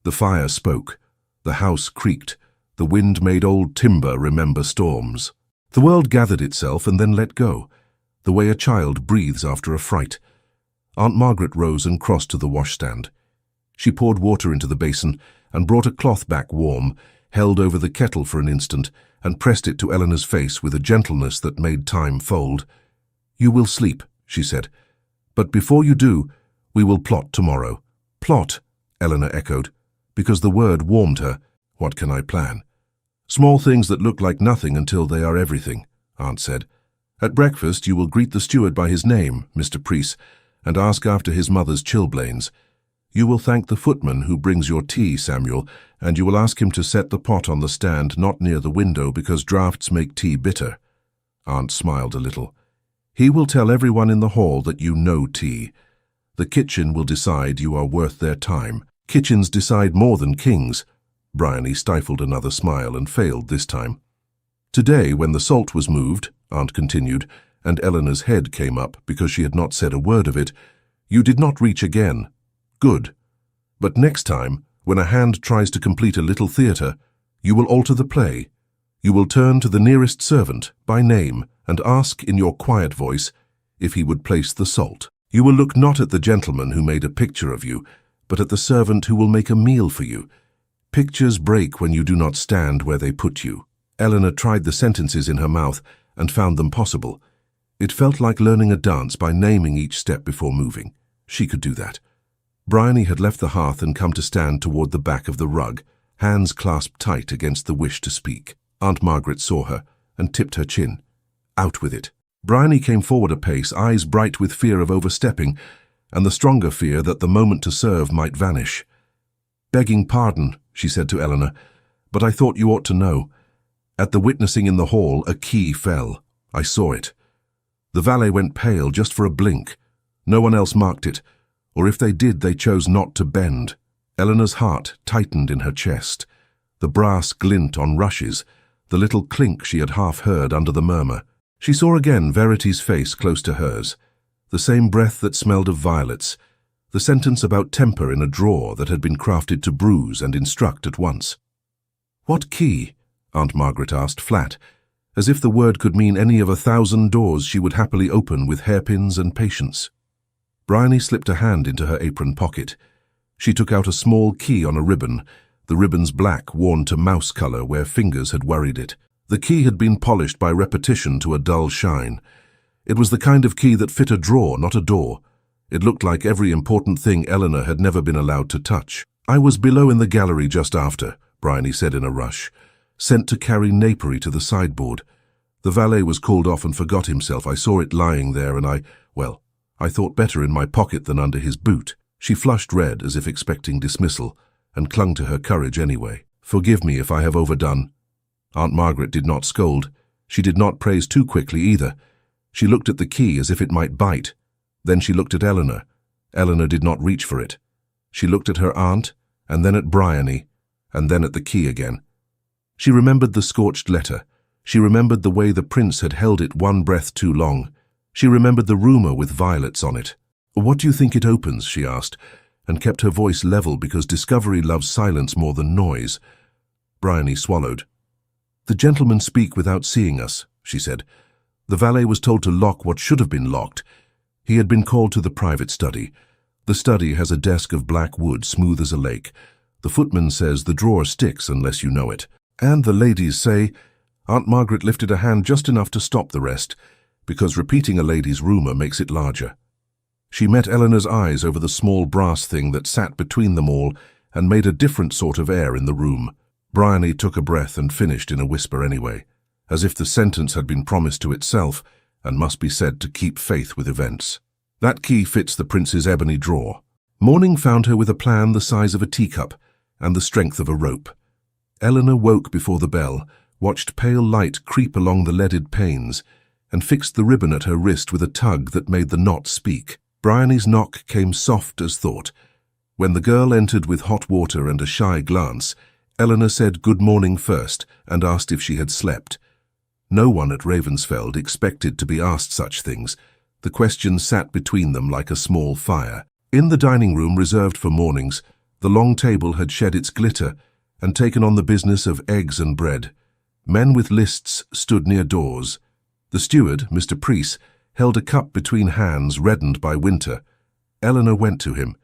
The fire spoke. The house creaked. The wind made old timber remember storms. The world gathered itself and then let go, the way a child breathes after a fright. Aunt Margaret rose and crossed to the washstand. She poured water into the basin and brought a cloth back warm, held over the kettle for an instant, and pressed it to Eleanor's face with a gentleness that made time fold. "You will sleep," she said. "But before you do, we will plot tomorrow." "Plot," Eleanor echoed, because the word warmed her. "What can I plan?" "Small things that look like nothing until they are everything," Aunt said. "At breakfast you will greet the steward by his name, Mr. Preece, and ask after his mother's chilblains. You will thank the footman who brings your tea, Samuel, and you will ask him to set the pot on the stand not near the window because draughts make tea bitter." Aunt smiled a little. "He will tell everyone in the hall that you know tea. The kitchen will decide you are worth their time. Kitchens decide more than kings." Bryony stifled another smile and failed this time. "Today, when the salt was moved," Aunt continued, and Eleanor's head came up because she had not said a word of it, "you did not reach again. Good. But next time, when a hand tries to complete a little theatre, you will alter the play. You will turn to the nearest servant, by name, and ask in your quiet voice if he would place the salt. You will look not at the gentleman who made a picture of you, but at the servant who will make a meal for you. Pictures break when you do not stand where they put you." Eleanor tried the sentences in her mouth and found them possible. It felt like learning a dance by naming each step before moving. She could do that. Bryony had left the hearth and come to stand toward the back of the rug, hands clasped tight against the wish to speak. Aunt Margaret saw her and tipped her chin. "Out with it." Bryony came forward a pace, eyes bright with fear of overstepping, and the stronger fear that the moment to serve might vanish. "Begging pardon," she said to Eleanor, "but I thought you ought to know. At the witnessing in the hall, a key fell. I saw it. The valet went pale just for a blink. No one else marked it, or if they did, they chose not to bend." Eleanor's heart tightened in her chest. The brass glint on rushes, the little clink she had half heard under the murmur. She saw again Verity's face close to hers, the same breath that smelled of violets, the sentence about temper in a drawer that had been crafted to bruise and instruct at once. "What key?" Aunt Margaret asked, flat, as if the word could mean any of 1,000 doors she would happily open with hairpins and patience. Bryony slipped a hand into her apron pocket. She took out a small key on a ribbon, the ribbon's black worn to mouse color where fingers had worried it. The key had been polished by repetition to a dull shine. It was the kind of key that fit a drawer, not a door. It looked like every important thing Eleanor had never been allowed to touch. "I was below in the gallery just after," Bryony said in a rush, "sent to carry napery to the sideboard. The valet was called off and forgot himself. I saw it lying there and I thought better in my pocket than under his boot." She flushed red as if expecting dismissal and clung to her courage anyway. "Forgive me if I have overdone." Aunt Margaret did not scold. She did not praise too quickly either. She looked at the key as if it might bite. Then she looked at Eleanor. Eleanor did not reach for it. She looked at her aunt, and then at Bryony, and then at the key again. She remembered the scorched letter. She remembered the way the prince had held it one breath too long. She remembered the rumor with violets on it. "What do you think it opens?" she asked, and kept her voice level because discovery loves silence more than noise. Bryony swallowed. "The gentlemen speak without seeing us," she said. "The valet was told to lock what should have been locked. He had been called to the private study. The study has a desk of black wood, smooth as a lake. The footman says the drawer sticks unless you know it. And the ladies say—" Aunt Margaret lifted a hand just enough to stop the rest, because repeating a lady's rumor makes it larger. She met Eleanor's eyes over the small brass thing that sat between them all and made a different sort of air in the room. Bryony took a breath and finished in a whisper anyway, as if the sentence had been promised to itself and must be said to keep faith with events. "That key fits the prince's ebony drawer." Morning found her with a plan the size of a teacup and the strength of a rope. Eleanor woke before the bell, watched pale light creep along the leaded panes, and fixed the ribbon at her wrist with a tug that made the knot speak. Bryony's knock came soft as thought. When the girl entered with hot water and a shy glance, Eleanor said good morning first and asked if she had slept. No one at Ravensfeld expected to be asked such things. The question sat between them like a small fire. In the dining room reserved for mornings, the long table had shed its glitter and taken on the business of eggs and bread. Men with lists stood near doors. The steward, Mr. Preece, held a cup between hands reddened by winter. Eleanor went to him.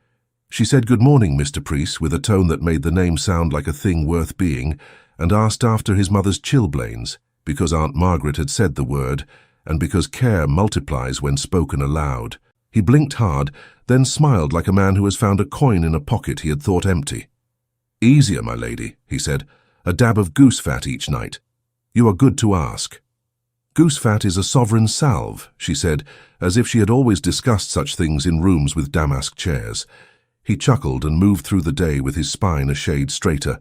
She said good morning, Mr. Preece, with a tone that made the name sound like a thing worth being, and asked after his mother's chilblains, because Aunt Margaret had said the word, and because care multiplies when spoken aloud. He blinked hard, then smiled like a man who has found a coin in a pocket he had thought empty. "Easier, my lady," he said. "A dab of goose fat each night. You are good to ask." "Goose fat is a sovereign salve," she said, as if she had always discussed such things in rooms with damask chairs. He chuckled and moved through the day with his spine a shade straighter.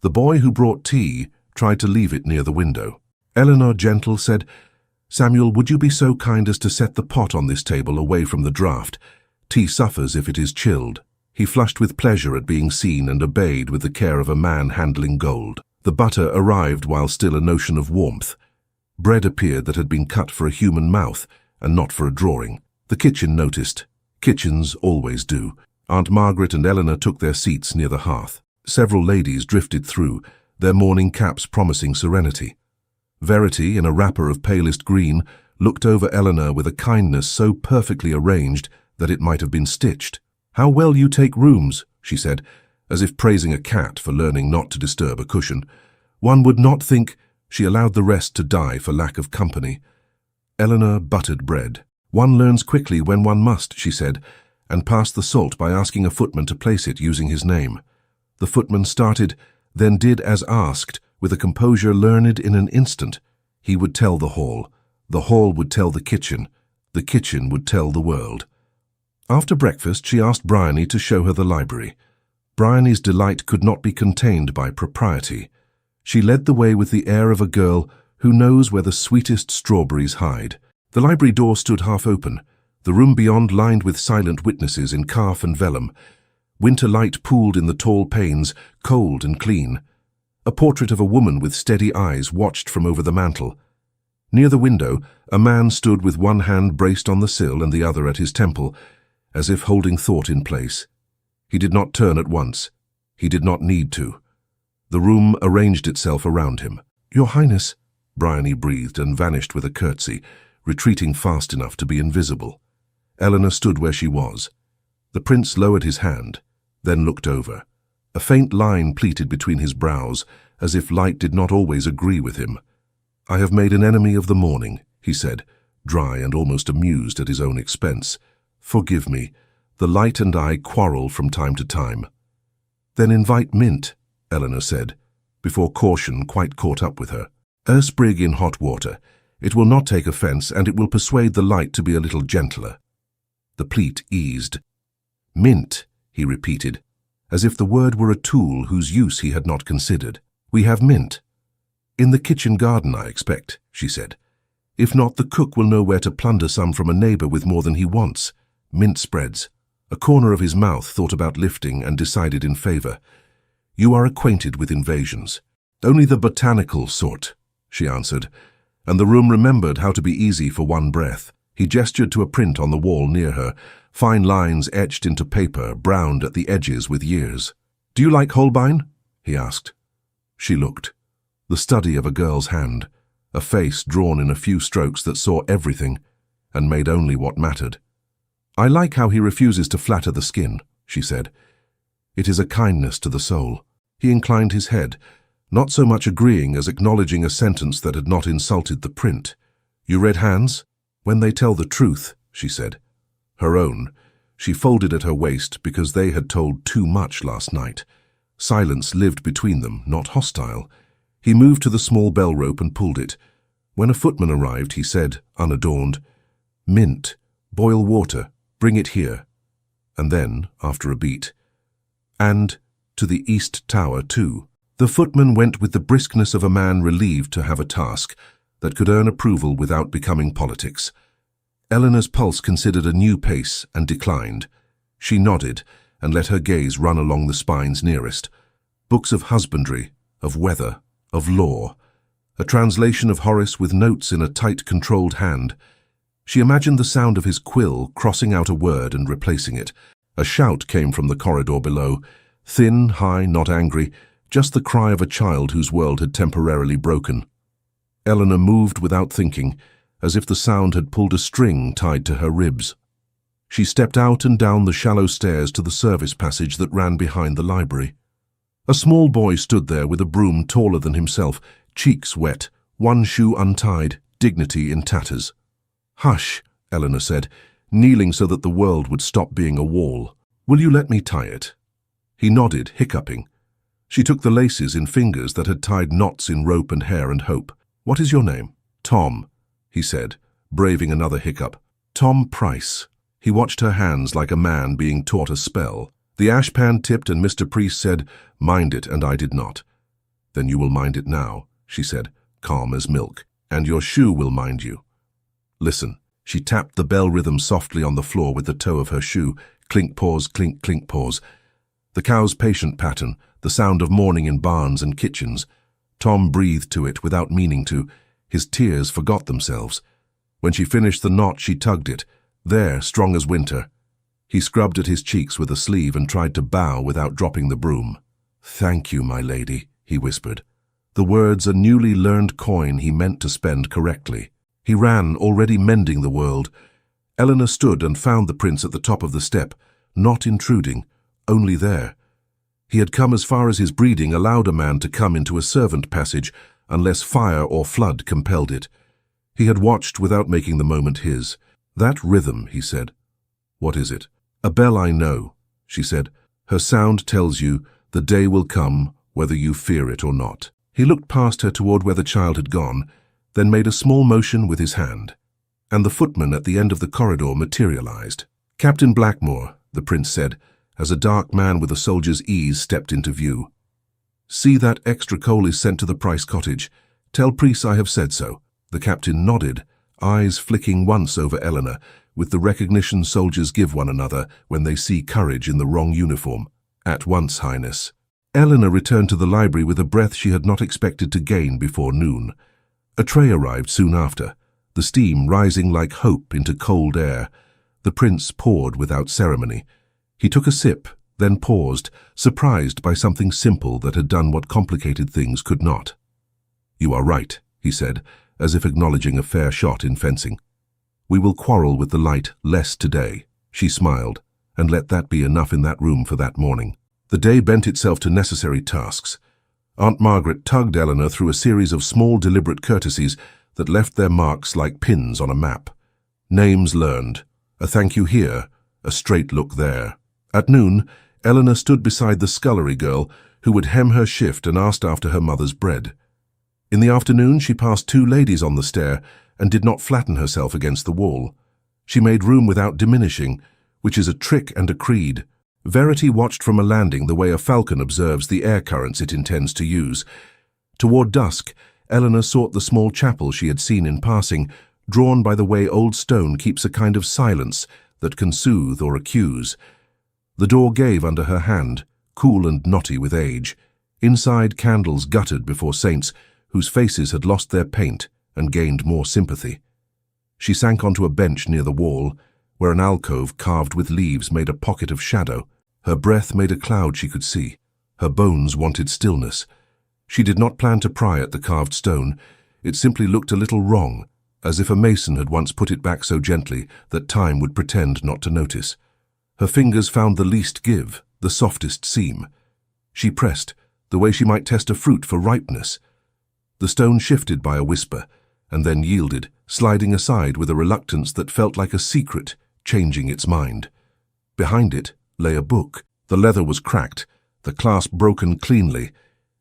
The boy who brought tea tried to leave it near the window. Eleanor, gentle, said, "Samuel, would you be so kind as to set the pot on this table away from the draught? Tea suffers if it is chilled." He flushed with pleasure at being seen and obeyed with the care of a man handling gold. The butter arrived while still a notion of warmth. Bread appeared that had been cut for a human mouth and not for a drawing. The kitchen noticed. Kitchens always do. Aunt Margaret and Eleanor took their seats near the hearth. Several ladies drifted through, their morning caps promising serenity. Verity, in a wrapper of palest green, looked over Eleanor with a kindness so perfectly arranged that it might have been stitched. "How well you take rooms," she said, as if praising a cat for learning not to disturb a cushion. "One would not think—" She allowed the rest to die for lack of company. Eleanor buttered bread. "One learns quickly when one must," she said, and passed the salt by asking a footman to place it using his name. The footman started, then did as asked, with a composure learned in an instant. He would tell the hall would tell the kitchen would tell the world. After breakfast, she asked Bryony to show her the library. Bryony's delight could not be contained by propriety. She led the way with the air of a girl who knows where the sweetest strawberries hide. The library door stood half open, the room beyond lined with silent witnesses in calf and vellum. Winter light pooled in the tall panes, cold and clean. A portrait of a woman with steady eyes watched from over the mantel. Near the window, a man stood with one hand braced on the sill and the other at his temple, as if holding thought in place. He did not turn at once. He did not need to. The room arranged itself around him. "Your Highness," Bryony breathed and vanished with a curtsy, retreating fast enough to be invisible. Eleanor stood where she was. The prince lowered his hand, then looked over. A faint line pleated between his brows, as if light did not always agree with him. "I have made an enemy of the morning," he said, dry and almost amused at his own expense. "Forgive me. The light and I quarrel from time to time." "Then invite Mint," Eleanor said, before caution quite caught up with her. "A sprig in hot water. It will not take offence, and it will persuade the light to be a little gentler." The pleat eased. "Mint," he repeated, as if the word were a tool whose use he had not considered. "We have mint." "In the kitchen garden, I expect," she said. "If not, the cook will know where to plunder some from a neighbour with more than he wants. Mint spreads." A corner of his mouth thought about lifting and decided in favour. "You are acquainted with invasions." "Only the botanical sort," she answered, and the room remembered how to be easy for one breath. He gestured to a print on the wall near her, fine lines etched into paper, browned at the edges with years. "Do you like Holbein?" he asked. She looked. The study of a girl's hand, a face drawn in a few strokes that saw everything and made only what mattered. "I like how he refuses to flatter the skin," she said. "It is a kindness to the soul." He inclined his head, not so much agreeing as acknowledging a sentence that had not insulted the print. "You read Hans?" "When they tell the truth," she said. Her own. She folded at her waist because they had told too much last night. Silence lived between them, not hostile. He moved to the small bell rope and pulled it. When a footman arrived, he said, unadorned, "Mint, boil water, bring it here." And then, after a beat, "And to the East Tower, too." The footman went with the briskness of a man relieved to have a task that could earn approval without becoming politics. Eleanor's pulse considered a new pace and declined. She nodded and let her gaze run along the spines nearest. Books of husbandry, of weather, of law. A translation of Horace with notes in a tight, controlled hand. She imagined the sound of his quill crossing out a word and replacing it. A shout came from the corridor below. Thin, high, not angry, just the cry of a child whose world had temporarily broken. Eleanor moved without thinking, as if the sound had pulled a string tied to her ribs. She stepped out and down the shallow stairs to the service passage that ran behind the library. A small boy stood there with a broom taller than himself, cheeks wet, one shoe untied, dignity in tatters. "Hush," Eleanor said, kneeling so that the world would stop being a wall. "Will you let me tie it?" He nodded, hiccuping. She took the laces in fingers that had tied knots in rope and hair and hope. "What is your name?" "Tom," he said, braving another hiccup. "Tom Price." He watched her hands like a man being taught a spell. The ashpan tipped and Mr. Priest said, "Mind it," and I did not. "Then you will mind it now," she said, calm as milk, "and your shoe will mind you. Listen." She tapped the bell rhythm softly on the floor with the toe of her shoe. Clink, pause, clink, clink, pause. The cow's patient pattern, the sound of mourning in barns and kitchens. Tom breathed to it without meaning to. His tears forgot themselves. When she finished the knot, she tugged it. There, strong as winter. He scrubbed at his cheeks with a sleeve and tried to bow without dropping the broom. "Thank you, my lady," he whispered. The words a newly learned coin he meant to spend correctly. He ran, already mending the world. Eleanor stood and found the prince at the top of the step, not intruding, only there. He had come as far as his breeding allowed a man to come into a servant passage unless fire or flood compelled it. He had watched without making the moment his. "That rhythm," he said. "What is it?" "A bell I know," she said. "Her sound tells you the day will come whether you fear it or not." He looked past her toward where the child had gone, then made a small motion with his hand, and the footman at the end of the corridor materialized. "Captain Blackmore," the prince said, as a dark man with a soldier's ease stepped into view. "See that extra coal is sent to the Price cottage. Tell Priest I have said so." The captain nodded, eyes flicking once over Eleanor, with the recognition soldiers give one another when they see courage in the wrong uniform. "At once, Highness." Eleanor returned to the library with a breath she had not expected to gain before noon. A tray arrived soon after, the steam rising like hope into cold air. The prince poured without ceremony. He took a sip, then paused, surprised by something simple that had done what complicated things could not. "You are right," he said, as if acknowledging a fair shot in fencing. "We will quarrel with the light less today." She smiled, and let that be enough in that room for that morning. The day bent itself to necessary tasks. Aunt Margaret tugged Eleanor through a series of small, deliberate courtesies that left their marks like pins on a map. Names learned, a thank you here, a straight look there. At noon, Eleanor stood beside the scullery girl, who would hem her shift and asked after her mother's bread. In the afternoon, she passed two ladies on the stair and did not flatten herself against the wall. She made room without diminishing, which is a trick and a creed. Verity watched from a landing the way a falcon observes the air currents it intends to use. Toward dusk, Eleanor sought the small chapel she had seen in passing, drawn by the way old stone keeps a kind of silence that can soothe or accuse. The door gave under her hand, cool and knotty with age. Inside, candles guttered before saints whose faces had lost their paint and gained more sympathy. She sank onto a bench near the wall, where an alcove carved with leaves made a pocket of shadow. Her breath made a cloud she could see. Her bones wanted stillness. She did not plan to pry at the carved stone. It simply looked a little wrong, as if a mason had once put it back so gently that time would pretend not to notice. Her fingers found the least give, the softest seam. She pressed, the way she might test a fruit for ripeness. The stone shifted by a whisper, and then yielded, sliding aside with a reluctance that felt like a secret, changing its mind. Behind it lay a book. The leather was cracked, the clasp broken cleanly,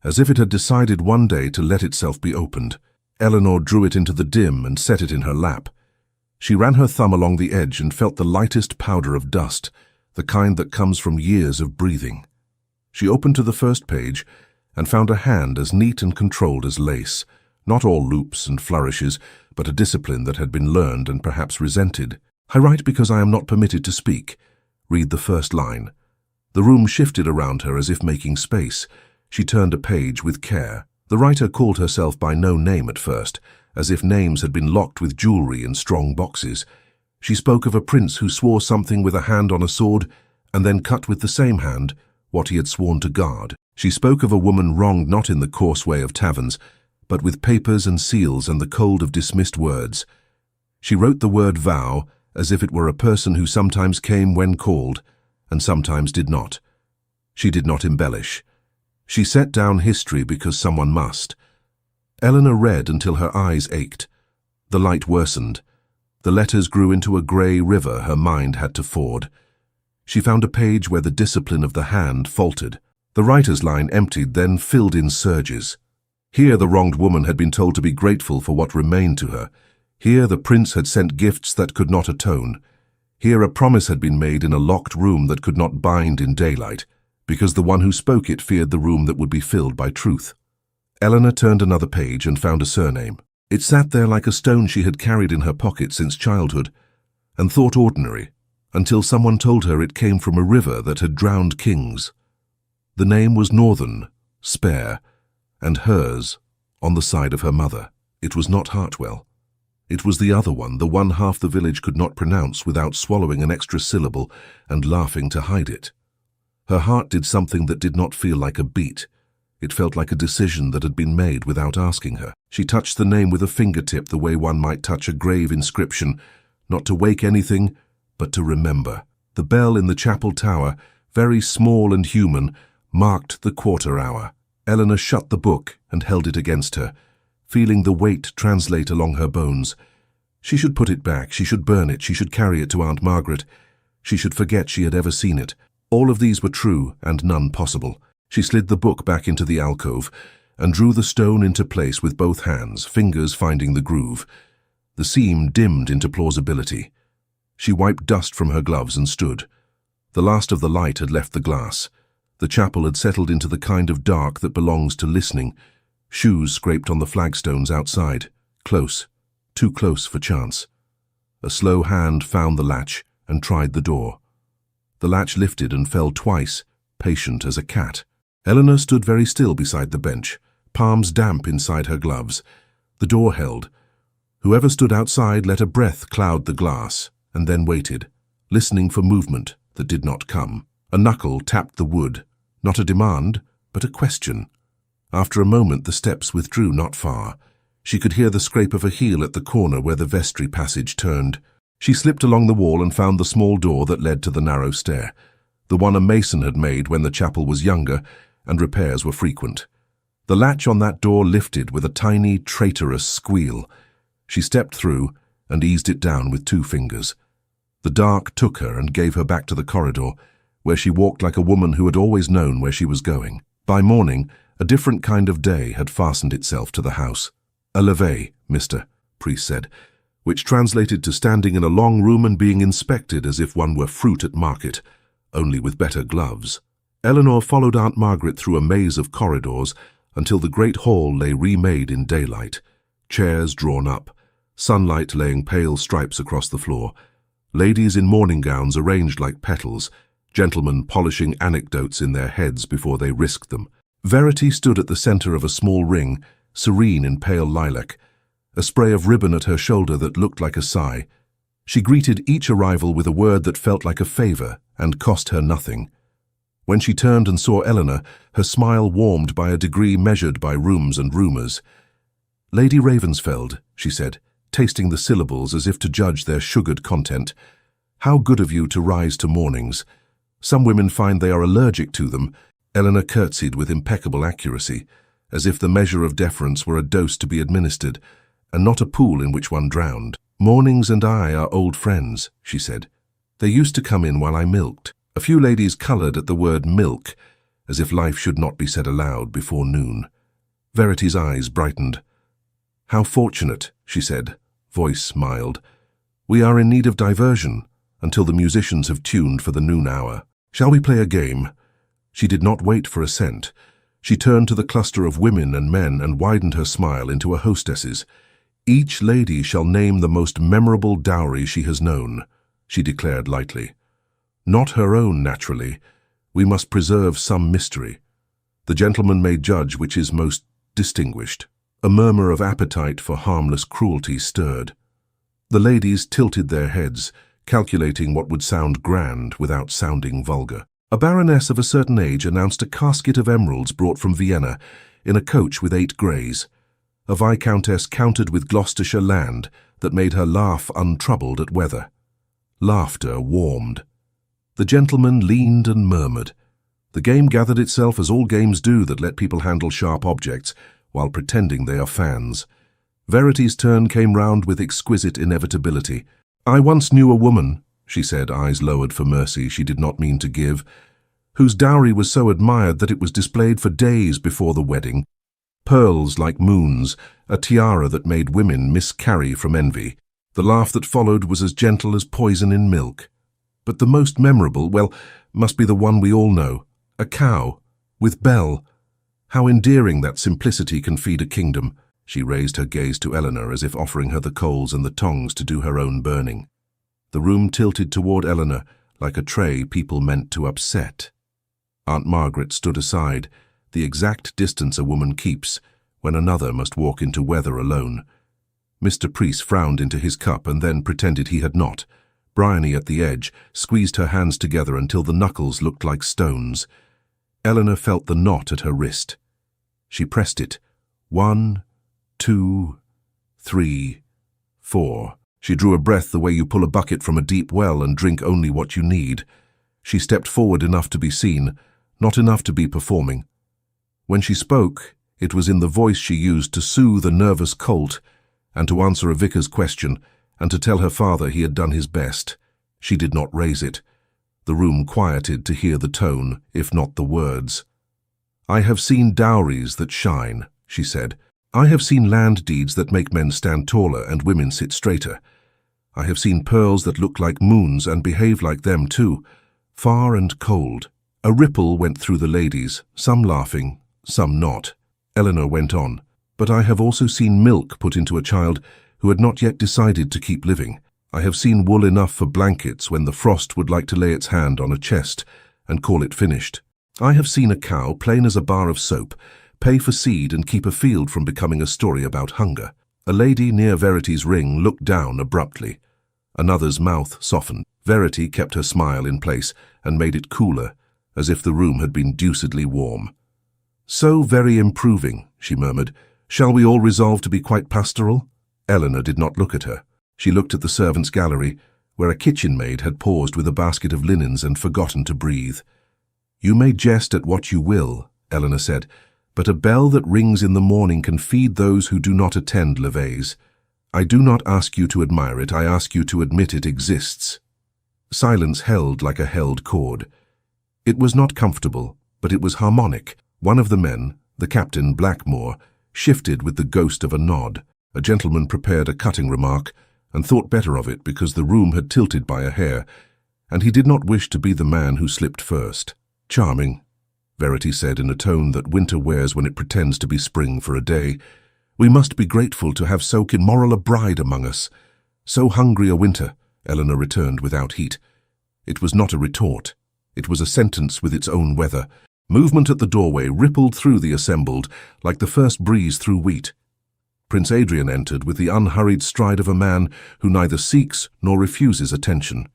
as if it had decided one day to let itself be opened. Eleanor drew it into the dim and set it in her lap. She ran her thumb along the edge and felt the lightest powder of dust, the kind that comes from years of breathing. She opened to the first page and found a hand as neat and controlled as lace, not all loops and flourishes, but a discipline that had been learned and perhaps resented. "I write because I am not permitted to speak." Read the first line. The room shifted around her as if making space. She turned a page with care. The writer called herself by no name at first, as if names had been locked with jewelry in strong boxes. She spoke of a prince who swore something with a hand on a sword, and then cut with the same hand what he had sworn to guard. She spoke of a woman wronged not in the coarse way of taverns, but with papers and seals and the cold of dismissed words. She wrote the word vow as if it were a person who sometimes came when called, and sometimes did not. She did not embellish. She set down history because someone must. Eleanor read until her eyes ached. The light worsened. The letters grew into a grey river her mind had to ford. She found a page where the discipline of the hand faltered. The writer's line emptied, then filled in surges. Here the wronged woman had been told to be grateful for what remained to her. Here the prince had sent gifts that could not atone. Here a promise had been made in a locked room that could not bind in daylight, because the one who spoke it feared the room that would be filled by truth. Eleanor turned another page and found a surname. It sat there like a stone she had carried in her pocket since childhood, and thought ordinary, until someone told her it came from a river that had drowned kings. The name was Northern, spare, and hers, on the side of her mother. It was not Hartwell. It was the other one, the one half the village could not pronounce without swallowing an extra syllable and laughing to hide it. Her heart did something that did not feel like a beat. It felt like a decision that had been made without asking her. She touched the name with a fingertip the way one might touch a grave inscription, not to wake anything, but to remember. The bell in the chapel tower, very small and human, marked the quarter hour. Eleanor shut the book and held it against her, feeling the weight translate along her bones. She should put it back, she should burn it, she should carry it to Aunt Margaret. She should forget she had ever seen it. All of these were true and none possible. She slid the book back into the alcove and drew the stone into place with both hands, fingers finding the groove. The seam dimmed into plausibility. She wiped dust from her gloves and stood. The last of the light had left the glass. The chapel had settled into the kind of dark that belongs to listening. Shoes scraped on the flagstones outside. Close, too close for chance. A slow hand found the latch and tried the door. The latch lifted and fell twice, patient as a cat. Eleanor stood very still beside the bench, palms damp inside her gloves. The door held. Whoever stood outside let a breath cloud the glass, and then waited, listening for movement that did not come. A knuckle tapped the wood, not a demand, but a question. After a moment the steps withdrew not far. She could hear the scrape of a heel at the corner where the vestry passage turned. She slipped along the wall and found the small door that led to the narrow stair, the one a mason had made when the chapel was younger and repairs were frequent. The latch on that door lifted with a tiny, traitorous squeal. She stepped through and eased it down with 2 fingers. The dark took her and gave her back to the corridor, where she walked like a woman who had always known where she was going. By morning, a different kind of day had fastened itself to the house. A levee, Mr. Priest said, which translated to standing in a long room and being inspected as if one were fruit at market, only with better gloves. Eleanor followed Aunt Margaret through a maze of corridors until the great hall lay remade in daylight, chairs drawn up, sunlight laying pale stripes across the floor, ladies in morning gowns arranged like petals, gentlemen polishing anecdotes in their heads before they risked them. Verity stood at the center of a small ring, serene in pale lilac, a spray of ribbon at her shoulder that looked like a sigh. She greeted each arrival with a word that felt like a favor and cost her nothing. When she turned and saw Eleanor, her smile warmed by a degree measured by rooms and rumors. "Lady Ravensfeld," she said, tasting the syllables as if to judge their sugared content. "How good of you to rise to mornings. Some women find they are allergic to them." Eleanor curtsied with impeccable accuracy, as if the measure of deference were a dose to be administered, and not a pool in which one drowned. "Mornings and I are old friends," she said. "They used to come in while I milked." A few ladies colored at the word milk, as if life should not be said aloud before noon. Verity's eyes brightened. "How fortunate," she said, voice mild. "We are in need of diversion, until the musicians have tuned for the noon hour. Shall we play a game?" She did not wait for assent. She turned to the cluster of women and men and widened her smile into a hostess's. "Each lady shall name the most memorable dowry she has known," she declared lightly. "Not her own, naturally. We must preserve some mystery. The gentleman may judge which is most distinguished." A murmur of appetite for harmless cruelty stirred. The ladies tilted their heads, calculating what would sound grand without sounding vulgar. A baroness of a certain age announced a casket of emeralds brought from Vienna in a coach with 8 greys. A viscountess countered with Gloucestershire land that made her laugh untroubled at weather. Laughter warmed. The gentleman leaned and murmured. The game gathered itself as all games do that let people handle sharp objects while pretending they are fans. Verity's turn came round with exquisite inevitability. "I once knew a woman," she said, eyes lowered for mercy she did not mean to give, "whose dowry was so admired that it was displayed for days before the wedding. Pearls like moons, a tiara that made women miscarry from envy. The laugh that followed was as gentle as poison in milk." But the most memorable, well, must be the one we all know. A cow, with bell. How endearing that simplicity can feed a kingdom. She raised her gaze to Eleanor as if offering her the coals and the tongs to do her own burning. The room tilted toward Eleanor, like a tray people meant to upset. Aunt Margaret stood aside, the exact distance a woman keeps when another must walk into weather alone. Mr. Priest frowned into his cup and then pretended he had not. Bryony at the edge squeezed her hands together until the knuckles looked like stones. Eleanor felt the knot at her wrist. She pressed it. 1, 2, 3, 4. She drew a breath the way you pull a bucket from a deep well and drink only what you need. She stepped forward enough to be seen, not enough to be performing. When she spoke, it was in the voice she used to soothe a nervous colt and to answer a vicar's question and to tell her father he had done his best. She did not raise it. The room quieted to hear the tone, if not the words. "I have seen dowries that shine," she said. "I have seen land deeds that make men stand taller and women sit straighter. I have seen pearls that look like moons and behave like them too, far and cold." A ripple went through the ladies, some laughing, some not. Eleanor went on. "But I have also seen milk put into a child who had not yet decided to keep living. I have seen wool enough for blankets when the frost would like to lay its hand on a chest and call it finished. I have seen a cow, plain as a bar of soap, pay for seed and keep a field from becoming a story about hunger." A lady near Verity's ring looked down abruptly. Another's mouth softened. Verity kept her smile in place and made it cooler, as if the room had been deucedly warm. "So very improving," she murmured. "Shall we all resolve to be quite pastoral?" Eleanor did not look at her. She looked at the servants' gallery, where a kitchen maid had paused with a basket of linens and forgotten to breathe. "You may jest at what you will," Eleanor said, "but a bell that rings in the morning can feed those who do not attend levees. I do not ask you to admire it, I ask you to admit it exists." Silence held like a held cord. It was not comfortable, but it was harmonic. One of the men, the captain Blackmore, shifted with the ghost of a nod. A gentleman prepared a cutting remark and thought better of it because the room had tilted by a hair, and he did not wish to be the man who slipped first. "Charming," Verity said in a tone that winter wears when it pretends to be spring for a day. "We must be grateful to have so immoral a bride among us. So hungry a winter," Eleanor returned without heat. It was not a retort. It was a sentence with its own weather. Movement at the doorway rippled through the assembled like the first breeze through wheat. Prince Adrian entered with the unhurried stride of a man who neither seeks nor refuses attention.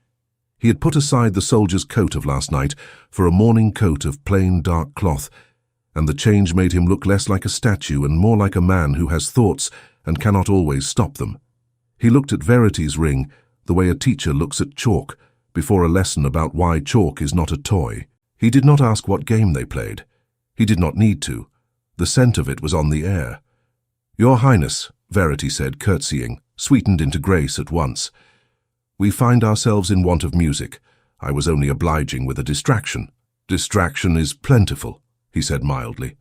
He had put aside the soldier's coat of last night for a morning coat of plain dark cloth, and the change made him look less like a statue and more like a man who has thoughts and cannot always stop them. He looked at Verity's ring the way a teacher looks at chalk before a lesson about why chalk is not a toy. He did not ask what game they played. He did not need to. The scent of it was on the air. "Your Highness," Verity said, curtsying, sweetened into grace at once. "We find ourselves in want of music. I was only obliging with a distraction." "Distraction is plentiful," he said mildly.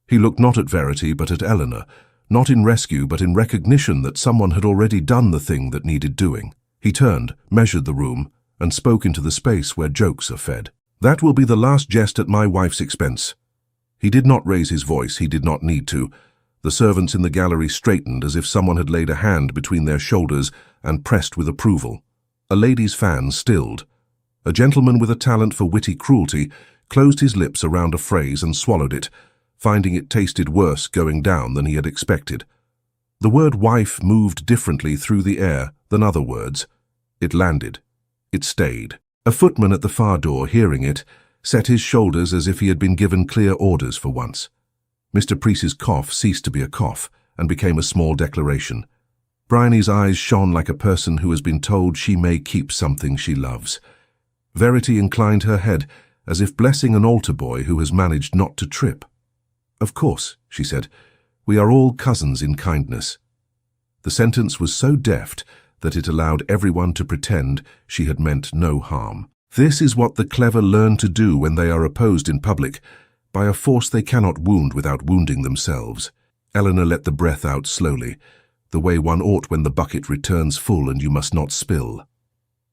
He looked not at Verity but at Eleanor, not in rescue but in recognition that someone had already done the thing that needed doing. He turned, measured the room, and spoke into the space where jokes are fed. "That will be the last jest at my wife's expense." He did not raise his voice, he did not need to. The servants in the gallery straightened as if someone had laid a hand between their shoulders and pressed with approval. A lady's fan stilled. A gentleman with a talent for witty cruelty closed his lips around a phrase and swallowed it, finding it tasted worse going down than he had expected. The word wife moved differently through the air than other words. It landed. It stayed. A footman at the far door, hearing it, set his shoulders as if he had been given clear orders for once. Mr. Priest's cough ceased to be a cough and became a small declaration. Bryony's eyes shone like a person who has been told she may keep something she loves. Verity inclined her head as if blessing an altar boy who has managed not to trip. "Of course," she said, "we are all cousins in kindness." The sentence was so deft that it allowed everyone to pretend she had meant no harm. This is what the clever learn to do when they are opposed in public, by a force they cannot wound without wounding themselves. Eleanor let the breath out slowly, the way one ought when the bucket returns full and you must not spill.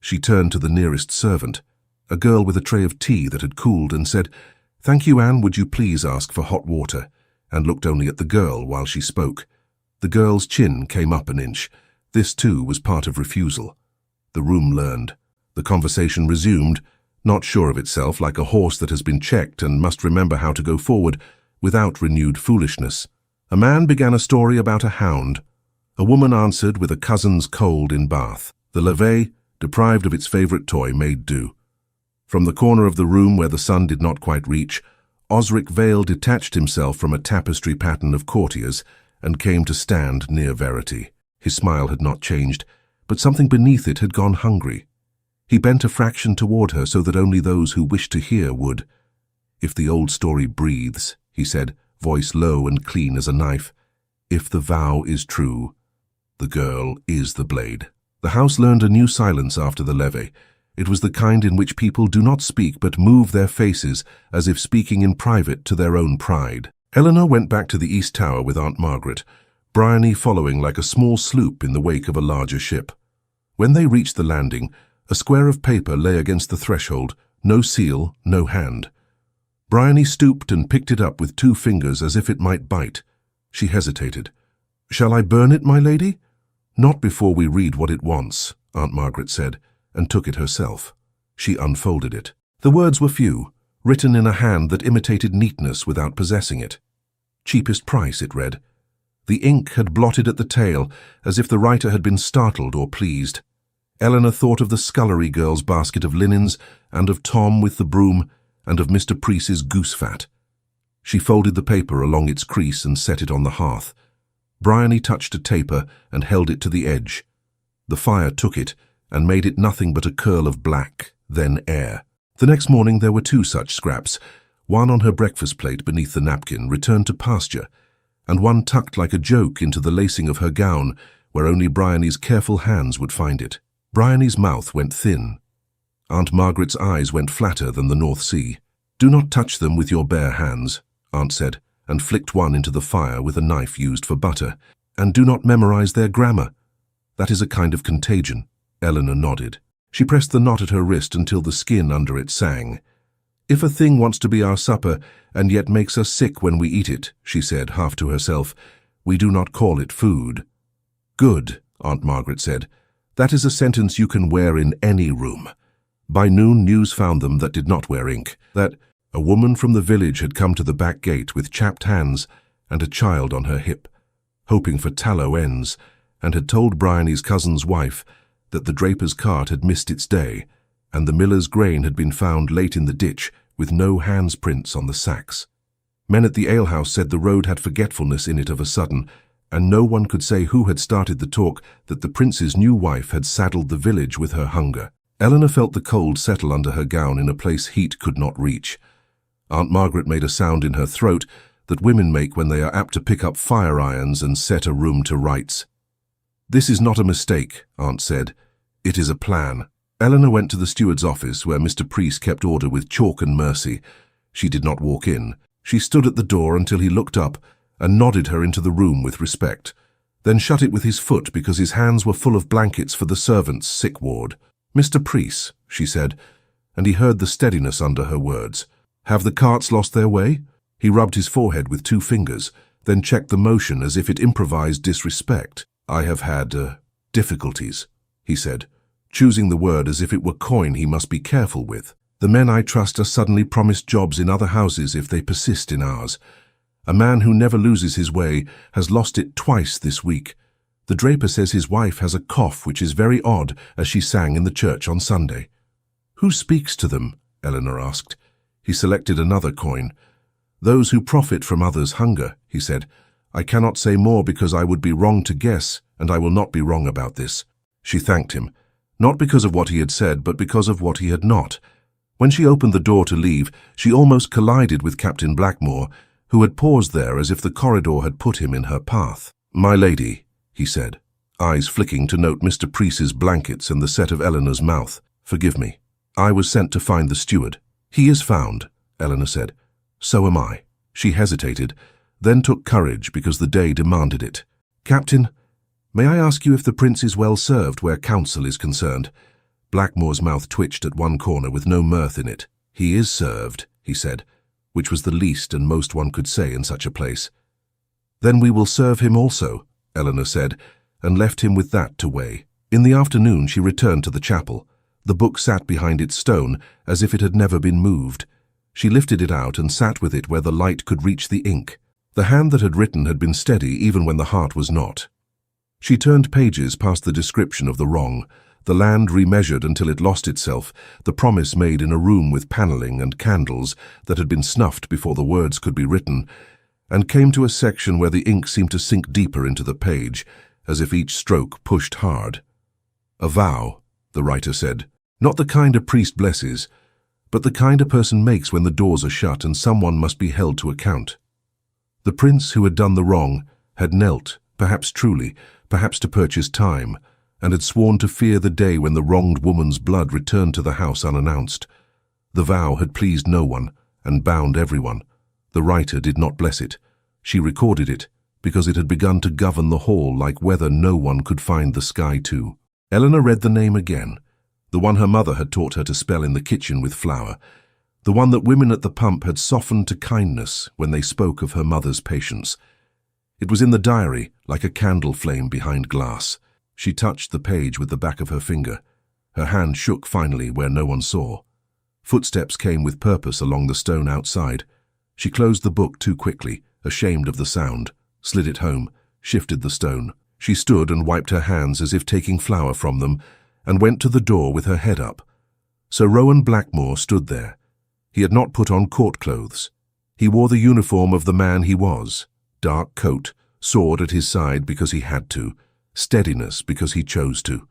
She turned to the nearest servant, a girl with a tray of tea that had cooled, and said, "Thank you, Anne, would you please ask for hot water?" and looked only at the girl while she spoke. The girl's chin came up an inch. This, too, was part of refusal. The room learned. The conversation resumed, not sure of itself, like a horse that has been checked and must remember how to go forward, without renewed foolishness. A man began a story about a hound. A woman answered with a cousin's cold in Bath. The levee, deprived of its favourite toy, made do. From the corner of the room where the sun did not quite reach, Osric Vale detached himself from a tapestry pattern of courtiers and came to stand near Verity. His smile had not changed, but something beneath it had gone hungry. He bent a fraction toward her so that only those who wished to hear would. "If the old story breathes," he said, voice low and clean as a knife. "If the vow is true, the girl is the blade." The house learned a new silence after the levee. It was the kind in which people do not speak but move their faces as if speaking in private to their own pride. Eleanor went back to the East Tower with Aunt Margaret, Bryony following like a small sloop in the wake of a larger ship. When they reached the landing, a square of paper lay against the threshold, no seal, no hand. Bryony stooped and picked it up with 2 fingers as if it might bite. She hesitated. "Shall I burn it, my lady?" "Not before we read what it wants," Aunt Margaret said, and took it herself. She unfolded it. The words were few, written in a hand that imitated neatness without possessing it. "Cheapest price," it read. The ink had blotted at the tail, as if the writer had been startled or pleased. Eleanor thought of the scullery girl's basket of linens, and of Tom with the broom, and of Mr. Preece's goose fat. She folded the paper along its crease and set it on the hearth. Bryony touched a taper and held it to the edge. The fire took it and made it nothing but a curl of black, then air. The next morning there were 2 such scraps, one on her breakfast plate beneath the napkin, returned to pasture, and one tucked like a joke into the lacing of her gown, where only Bryony's careful hands would find it. Bryony's mouth went thin. Aunt Margaret's eyes went flatter than the North Sea. "Do not touch them with your bare hands," Aunt said, and flicked one into the fire with a knife used for butter. "And do not memorize their grammar. That is a kind of contagion." Eleanor nodded. She pressed the knot at her wrist until the skin under it sang. "If a thing wants to be our supper, and yet makes us sick when we eat it," she said, half to herself, "we do not call it food." "Good," Aunt Margaret said. "That is a sentence you can wear in any room." By noon news found them that did not wear ink, that a woman from the village had come to the back gate with chapped hands and a child on her hip, hoping for tallow ends, and had told Bryony's cousin's wife that the draper's cart had missed its day, and the miller's grain had been found late in the ditch with no hands prints on the sacks. Men at the alehouse said the road had forgetfulness in it of a sudden, and no one could say who had started the talk that the prince's new wife had saddled the village with her hunger. Eleanor felt the cold settle under her gown in a place heat could not reach. Aunt Margaret made a sound in her throat that women make when they are apt to pick up fire irons and set a room to rights. "This is not a mistake," Aunt said. "It is a plan." Eleanor went to the steward's office, where Mr. Preece kept order with chalk and mercy. She did not walk in. She stood at the door until he looked up and nodded her into the room with respect, then shut it with his foot because his hands were full of blankets for the servants' sick ward. "Mr. Preece," she said, and he heard the steadiness under her words. "Have the carts lost their way?" He rubbed his forehead with 2 fingers, then checked the motion as if it improvised disrespect. "I have had, difficulties," he said, choosing the word as if it were coin he must be careful with. "The men I trust are suddenly promised jobs in other houses if they persist in ours. A man who never loses his way has lost it twice this week. The draper says his wife has a cough which is very odd, as she sang in the church on Sunday." "Who speaks to them?" Eleanor asked. He selected another coin. "Those who profit from others' hunger," he said. "I cannot say more because I would be wrong to guess, and I will not be wrong about this." She thanked him, not because of what he had said, but because of what he had not. When she opened the door to leave, she almost collided with Captain Blackmore, who had paused there as if the corridor had put him in her path. "My lady," he said, eyes flicking to note Mr. Preece's blankets and the set of Eleanor's mouth. "Forgive me. I was sent to find the steward." "He is found," Eleanor said. "So am I." She hesitated, then took courage because the day demanded it. "Captain, may I ask you if the prince is well served where counsel is concerned? Blackmore's mouth twitched at one corner with no mirth in it. "He is served," he said, which was the least and most one could say in such a place. "Then we will serve him also," Eleanor said, and left him with that to weigh. In the afternoon she returned to the chapel. The book sat behind its stone, as if it had never been moved. She lifted it out and sat with it where the light could reach the ink. The hand that had written had been steady even when the heart was not. She turned pages past the description of the wrong, the land remeasured until it lost itself, the promise made in a room with panelling and candles that had been snuffed before the words could be written, and came to a section where the ink seemed to sink deeper into the page, as if each stroke pushed hard. "A vow," the writer said, "not the kind a priest blesses, but the kind a person makes when the doors are shut and someone must be held to account." The prince who had done the wrong had knelt, perhaps truly, perhaps to purchase time, and had sworn to fear the day when the wronged woman's blood returned to the house unannounced. The vow had pleased no one and bound everyone. The writer did not bless it. She recorded it, because it had begun to govern the hall like weather no one could find the sky to. Eleanor read the name again, the one her mother had taught her to spell in the kitchen with flour, the one that women at the pump had softened to kindness when they spoke of her mother's patience. It was in the diary, like a candle flame behind glass. She touched the page with the back of her finger. Her hand shook finally where no one saw. Footsteps came with purpose along the stone outside. She closed the book too quickly, ashamed of the sound, slid it home, shifted the stone. She stood and wiped her hands as if taking flour from them, and went to the door with her head up. Sir Rowan Blackmore stood there. He had not put on court clothes. He wore the uniform of the man he was, dark coat, sword at his side because he had to, steadiness because he chose to.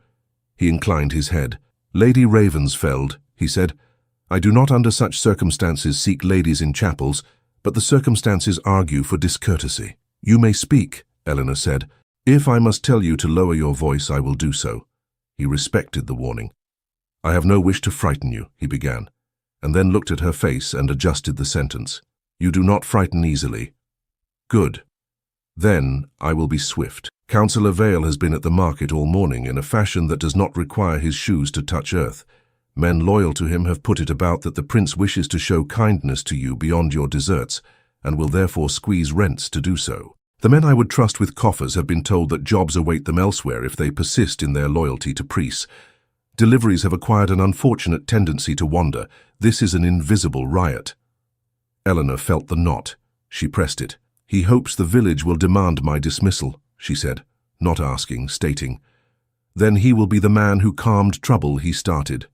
He inclined his head. "Lady Ravensfeld," he said, "I do not under such circumstances seek ladies in chapels, but the circumstances argue for discourtesy." "You may speak," Eleanor said. "If I must tell you to lower your voice, I will do so." He respected the warning. "I have no wish to frighten you," he began, and then looked at her face and adjusted the sentence. "You do not frighten easily." "Good. Then I will be swift. Councillor Vale has been at the market all morning in a fashion that does not require his shoes to touch earth. Men loyal to him have put it about that the prince wishes to show kindness to you beyond your deserts, and will therefore squeeze rents to do so. The men I would trust with coffers have been told that jobs await them elsewhere if they persist in their loyalty to priests. Deliveries have acquired an unfortunate tendency to wander. This is an invisible riot." Eleanor felt the knot. She pressed it. "He hopes the village will demand my dismissal," she said, not asking, stating. "Then he will be the man who calmed trouble he started."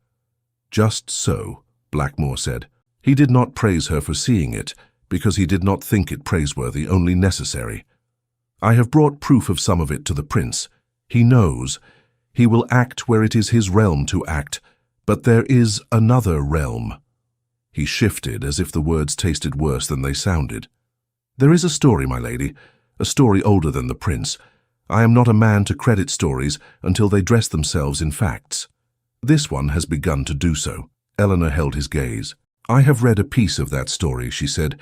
"Just so," Blackmore said. He did not praise her for seeing it, because he did not think it praiseworthy, only necessary. "I have brought proof of some of it to the prince. He knows. He will act where it is his realm to act, but there is another realm." He shifted as if the words tasted worse than they sounded. "There is a story, my lady, a story older than the prince. I am not a man to credit stories until they dress themselves in facts. This one has begun to do so." Eleanor held his gaze. "I have read a piece of that story," she said.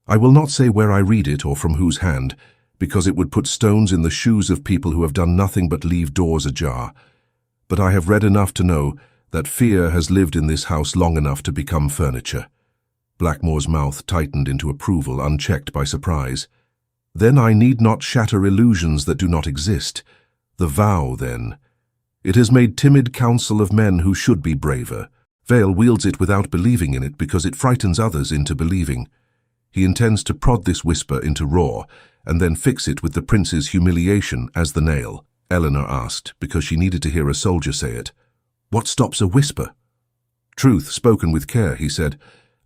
"I will not say where I read it or from whose hand, because it would put stones in the shoes of people who have done nothing but leave doors ajar. But I have read enough to know that fear has lived in this house long enough to become furniture." Blackmore's mouth tightened into approval, unchecked by surprise. "Then I need not shatter illusions that do not exist. The vow, then. It has made timid counsel of men who should be braver. Vale wields it without believing in it because it frightens others into believing. He intends to prod this whisper into roar, and then fix it with the prince's humiliation as the nail." Eleanor asked, because she needed to hear a soldier say it. "What stops a whisper?" "Truth spoken with care," he said,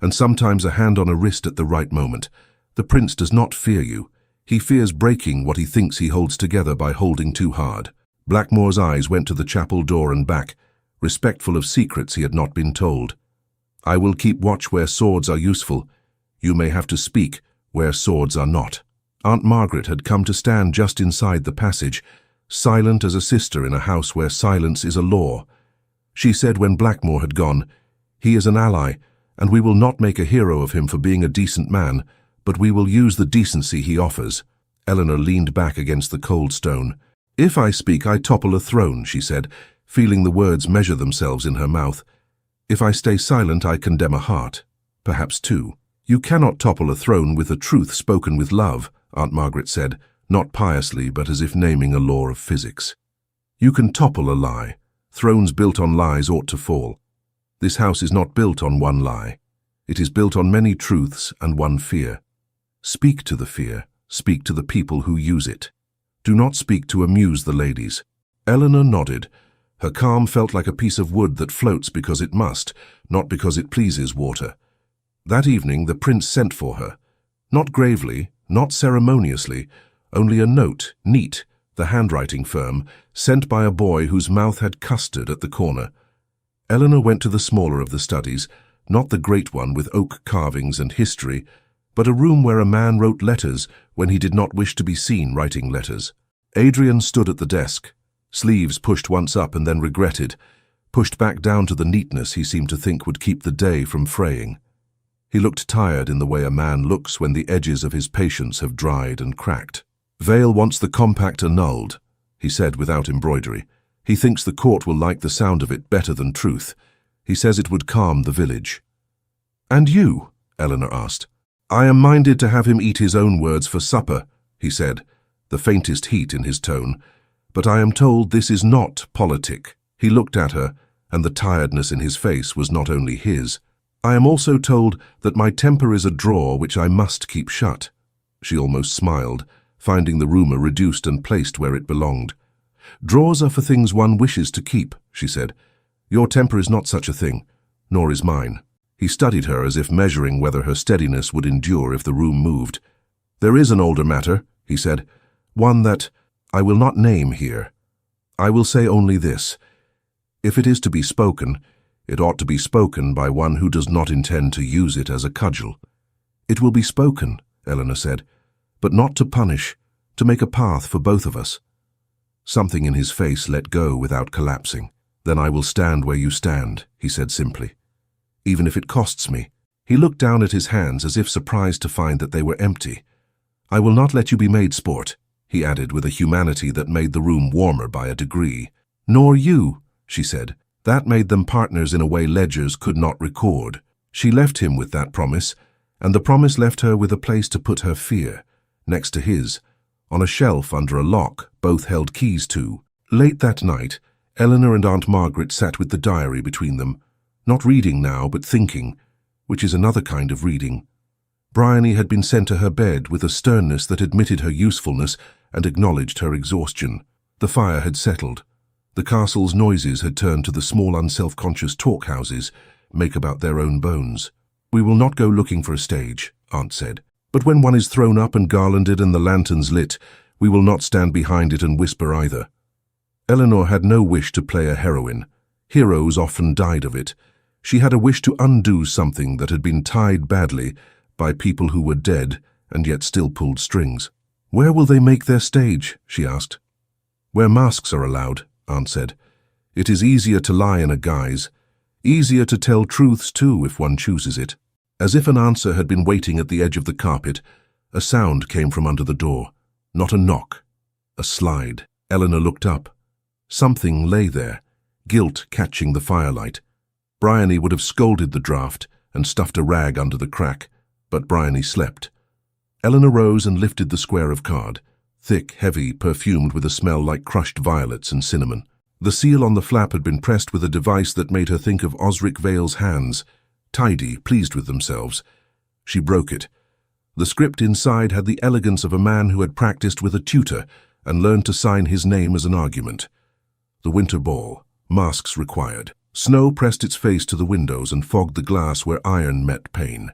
"and sometimes a hand on a wrist at the right moment. The prince does not fear you. He fears breaking what he thinks he holds together by holding too hard." Blackmore's eyes went to the chapel door and back, respectful of secrets he had not been told. "I will keep watch where swords are useful. You may have to speak where swords are not." Aunt Margaret had come to stand just inside the passage, silent as a sister in a house where silence is a law. She said when Blackmore had gone, "He is an ally, and we will not make a hero of him for being a decent man, but we will use the decency he offers." Eleanor leaned back against the cold stone. "If I speak, I topple a throne," she said. feeling the words measure themselves in her mouth. If I stay silent, I condemn a heart. Perhaps two. You cannot topple a throne with a truth spoken with love, Aunt Margaret said, not piously but as if naming a law of physics. You can topple a lie. Thrones built on lies ought to fall. This house is not built on one lie. It is built on many truths and one fear. Speak to the fear. Speak to the people who use it. Do not speak to amuse the ladies. Eleanor nodded. Her calm felt like a piece of wood that floats because it must, not because it pleases water. That evening the prince sent for her. Not gravely, not ceremoniously, only a note, neat, the handwriting firm, sent by a boy whose mouth had custard at the corner. Eleanor went to the smaller of the studies, not the great one with oak carvings and history, but a room where a man wrote letters when he did not wish to be seen writing letters. Adrian stood at the desk, sleeves pushed once up and then regretted, pushed back down to the neatness he seemed to think would keep the day from fraying. He looked tired in the way a man looks when the edges of his patience have dried and cracked. Vale wants the compact annulled, he said without embroidery. He thinks the court will like the sound of it better than truth. He says it would calm the village. And you? Eleanor asked. I am minded to have him eat his own words for supper, he said, the faintest heat in his tone. But I am told this is not politic. He looked at her, and the tiredness in his face was not only his. I am also told that my temper is a drawer which I must keep shut. She almost smiled, finding the rumour reduced and placed where it belonged. Drawers are for things one wishes to keep, she said. Your temper is not such a thing, nor is mine. He studied her as if measuring whether her steadiness would endure if the room moved. There is an older matter, he said, one that I will not name here. I will say only this. If it is to be spoken, it ought to be spoken by one who does not intend to use it as a cudgel. It will be spoken, Eleanor said, but not to punish, to make a path for both of us. Something in his face let go without collapsing. Then I will stand where you stand, he said simply. Even if it costs me. He looked down at his hands as if surprised to find that they were empty. I will not let you be made sport, he added with a humanity that made the room warmer by a degree. Nor you, she said. That made them partners in a way ledgers could not record. She left him with that promise, and the promise left her with a place to put her fear, next to his, on a shelf under a lock both held keys to. Late that night, Eleanor and Aunt Margaret sat with the diary between them, not reading now, but thinking, which is another kind of reading. Bryony had been sent to her bed with a sternness that admitted her usefulness and acknowledged her exhaustion. The fire had settled. The castle's noises had turned to the small unself-conscious talk-houses, make about their own bones. We will not go looking for a stage, Aunt said. But when one is thrown up and garlanded and the lanterns lit, we will not stand behind it and whisper either. Eleanor had no wish to play a heroine. Heroes often died of it. She had a wish to undo something that had been tied badly by people who were dead and yet still pulled strings. Where will they make their stage? She asked. Where masks are allowed, Aunt said. It is easier to lie in a guise. Easier to tell truths too if one chooses it. As if an answer had been waiting at the edge of the carpet, a sound came from under the door. Not a knock. A slide. Eleanor looked up. Something lay there, gilt catching the firelight. Bryony would have scolded the draught and stuffed a rag under the crack, but Bryony slept. Eleanor rose and lifted the square of card, thick, heavy, perfumed with a smell like crushed violets and cinnamon. The seal on the flap had been pressed with a device that made her think of Osric Vale's hands, tidy, pleased with themselves. She broke it. The script inside had the elegance of a man who had practiced with a tutor and learned to sign his name as an argument. The winter ball. Masks required. Snow pressed its face to the windows and fogged the glass where iron met pane.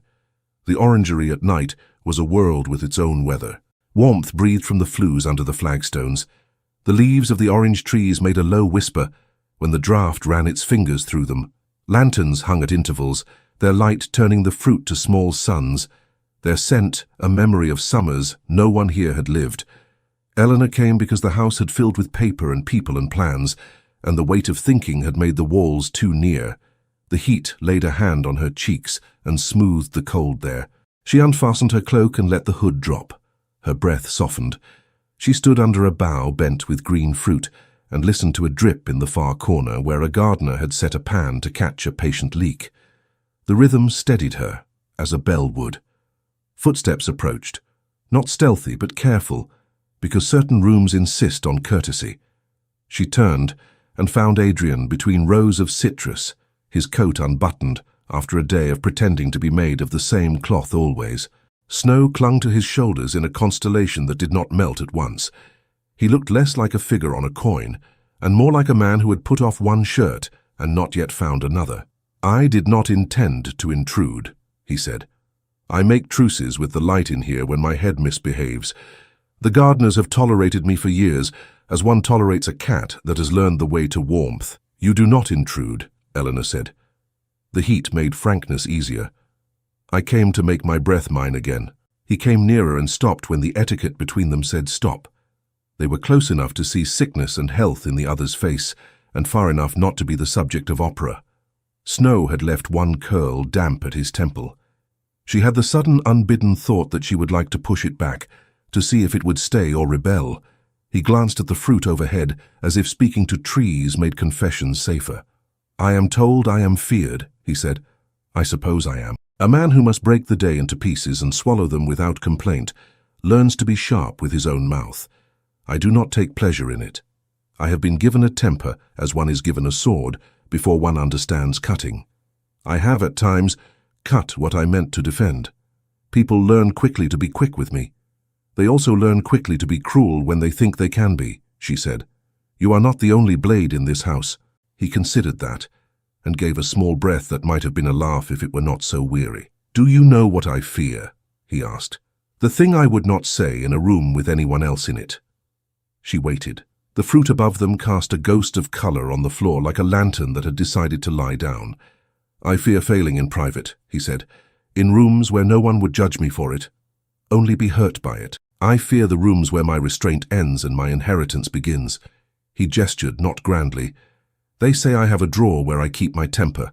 The orangery at night was a world with its own weather. Warmth breathed from the flues under the flagstones. The leaves of the orange trees made a low whisper when the draught ran its fingers through them. Lanterns hung at intervals, their light turning the fruit to small suns, their scent a memory of summers no one here had lived. Eleanor came because the house had filled with paper and people and plans, and the weight of thinking had made the walls too near. The heat laid a hand on her cheeks and smoothed the cold there. She unfastened her cloak and let the hood drop. Her breath softened. She stood under a bough bent with green fruit, and listened to a drip in the far corner where a gardener had set a pan to catch a patient leak. The rhythm steadied her, as a bell would. Footsteps approached, not stealthy but careful, because certain rooms insist on courtesy. She turned and found Adrian between rows of citrus, his coat unbuttoned after a day of pretending to be made of the same cloth always. Snow clung to his shoulders in a constellation that did not melt at once. He looked less like a figure on a coin, and more like a man who had put off one shirt and not yet found another. "I did not intend to intrude," he said. "I make truces with the light in here when my head misbehaves. The gardeners have tolerated me for years, as one tolerates a cat that has learned the way to warmth." "You do not intrude," Eleanor said. The heat made frankness easier. "I came to make my breath mine again." He came nearer and stopped when the etiquette between them said stop. They were close enough to see sickness and health in the other's face, and far enough not to be the subject of opera. Snow had left one curl damp at his temple. She had the sudden unbidden thought that she would like to push it back, to see if it would stay or rebel. He glanced at the fruit overhead, as if speaking to trees made confessions safer. "I am told I am feared," he said. "I suppose I am. A man who must break the day into pieces and swallow them without complaint learns to be sharp with his own mouth. I do not take pleasure in it. I have been given a temper as one is given a sword before one understands cutting. I have at times cut what I meant to defend. People learn quickly to be quick with me. They also learn quickly to be cruel when they think they can be," she said. "You are not the only blade in this house." He considered that, and gave a small breath that might have been a laugh if it were not so weary. "Do you know what I fear?" he asked. "The thing I would not say in a room with anyone else in it." She waited. The fruit above them cast a ghost of color on the floor like a lantern that had decided to lie down. "I fear failing in private," he said, "in rooms where no one would judge me for it, only be hurt by it. I fear the rooms where my restraint ends and my inheritance begins." He gestured, not grandly. "They say I have a drawer where I keep my temper.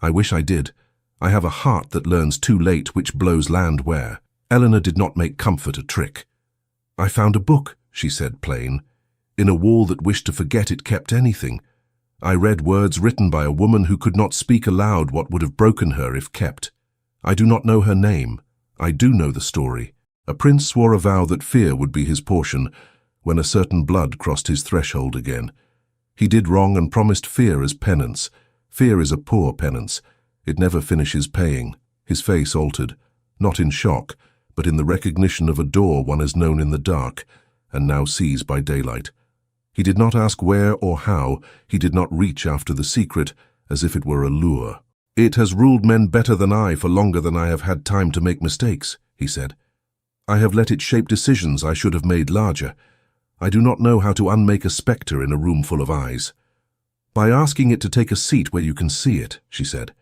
I wish I did. I have a heart that learns too late which blows land where." Eleanor did not make comfort a trick. "I found a book," she said, plain. "In a wall that wished to forget it kept anything. I read words written by a woman who could not speak aloud what would have broken her if kept. I do not know her name. I do know the story. A prince swore a vow that fear would be his portion when a certain blood crossed his threshold again. He did wrong and promised fear as penance. Fear is a poor penance. It never finishes paying." His face altered, not in shock, but in the recognition of a door one has known in the dark and now sees by daylight. He did not ask where or how. He did not reach after the secret as if it were a lure. "It has ruled men better than I for longer than I have had time to make mistakes," he said. "I have let it shape decisions I should have made larger. I do not know how to unmake a spectre in a room full of eyes." "By asking it to take a seat where you can see it," she said.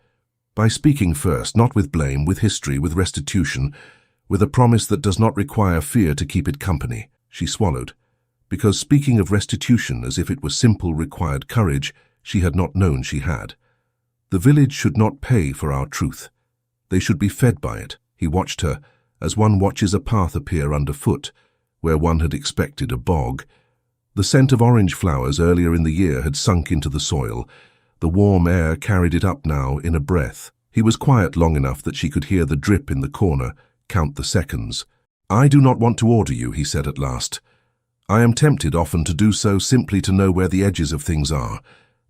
"By speaking first, not with blame, with history, with restitution, with a promise that does not require fear to keep it company." She swallowed, because speaking of restitution as if it were simple required courage she had not known she had. "The village should not pay for our truth. They should be fed by it." He watched her, as one watches a path appear underfoot, where one had expected a bog. The scent of orange flowers earlier in the year had sunk into the soil. The warm air carried it up now in a breath. He was quiet long enough that she could hear the drip in the corner, count the seconds. "I do not want to order you," he said at last. "I am tempted often to do so simply to know where the edges of things are,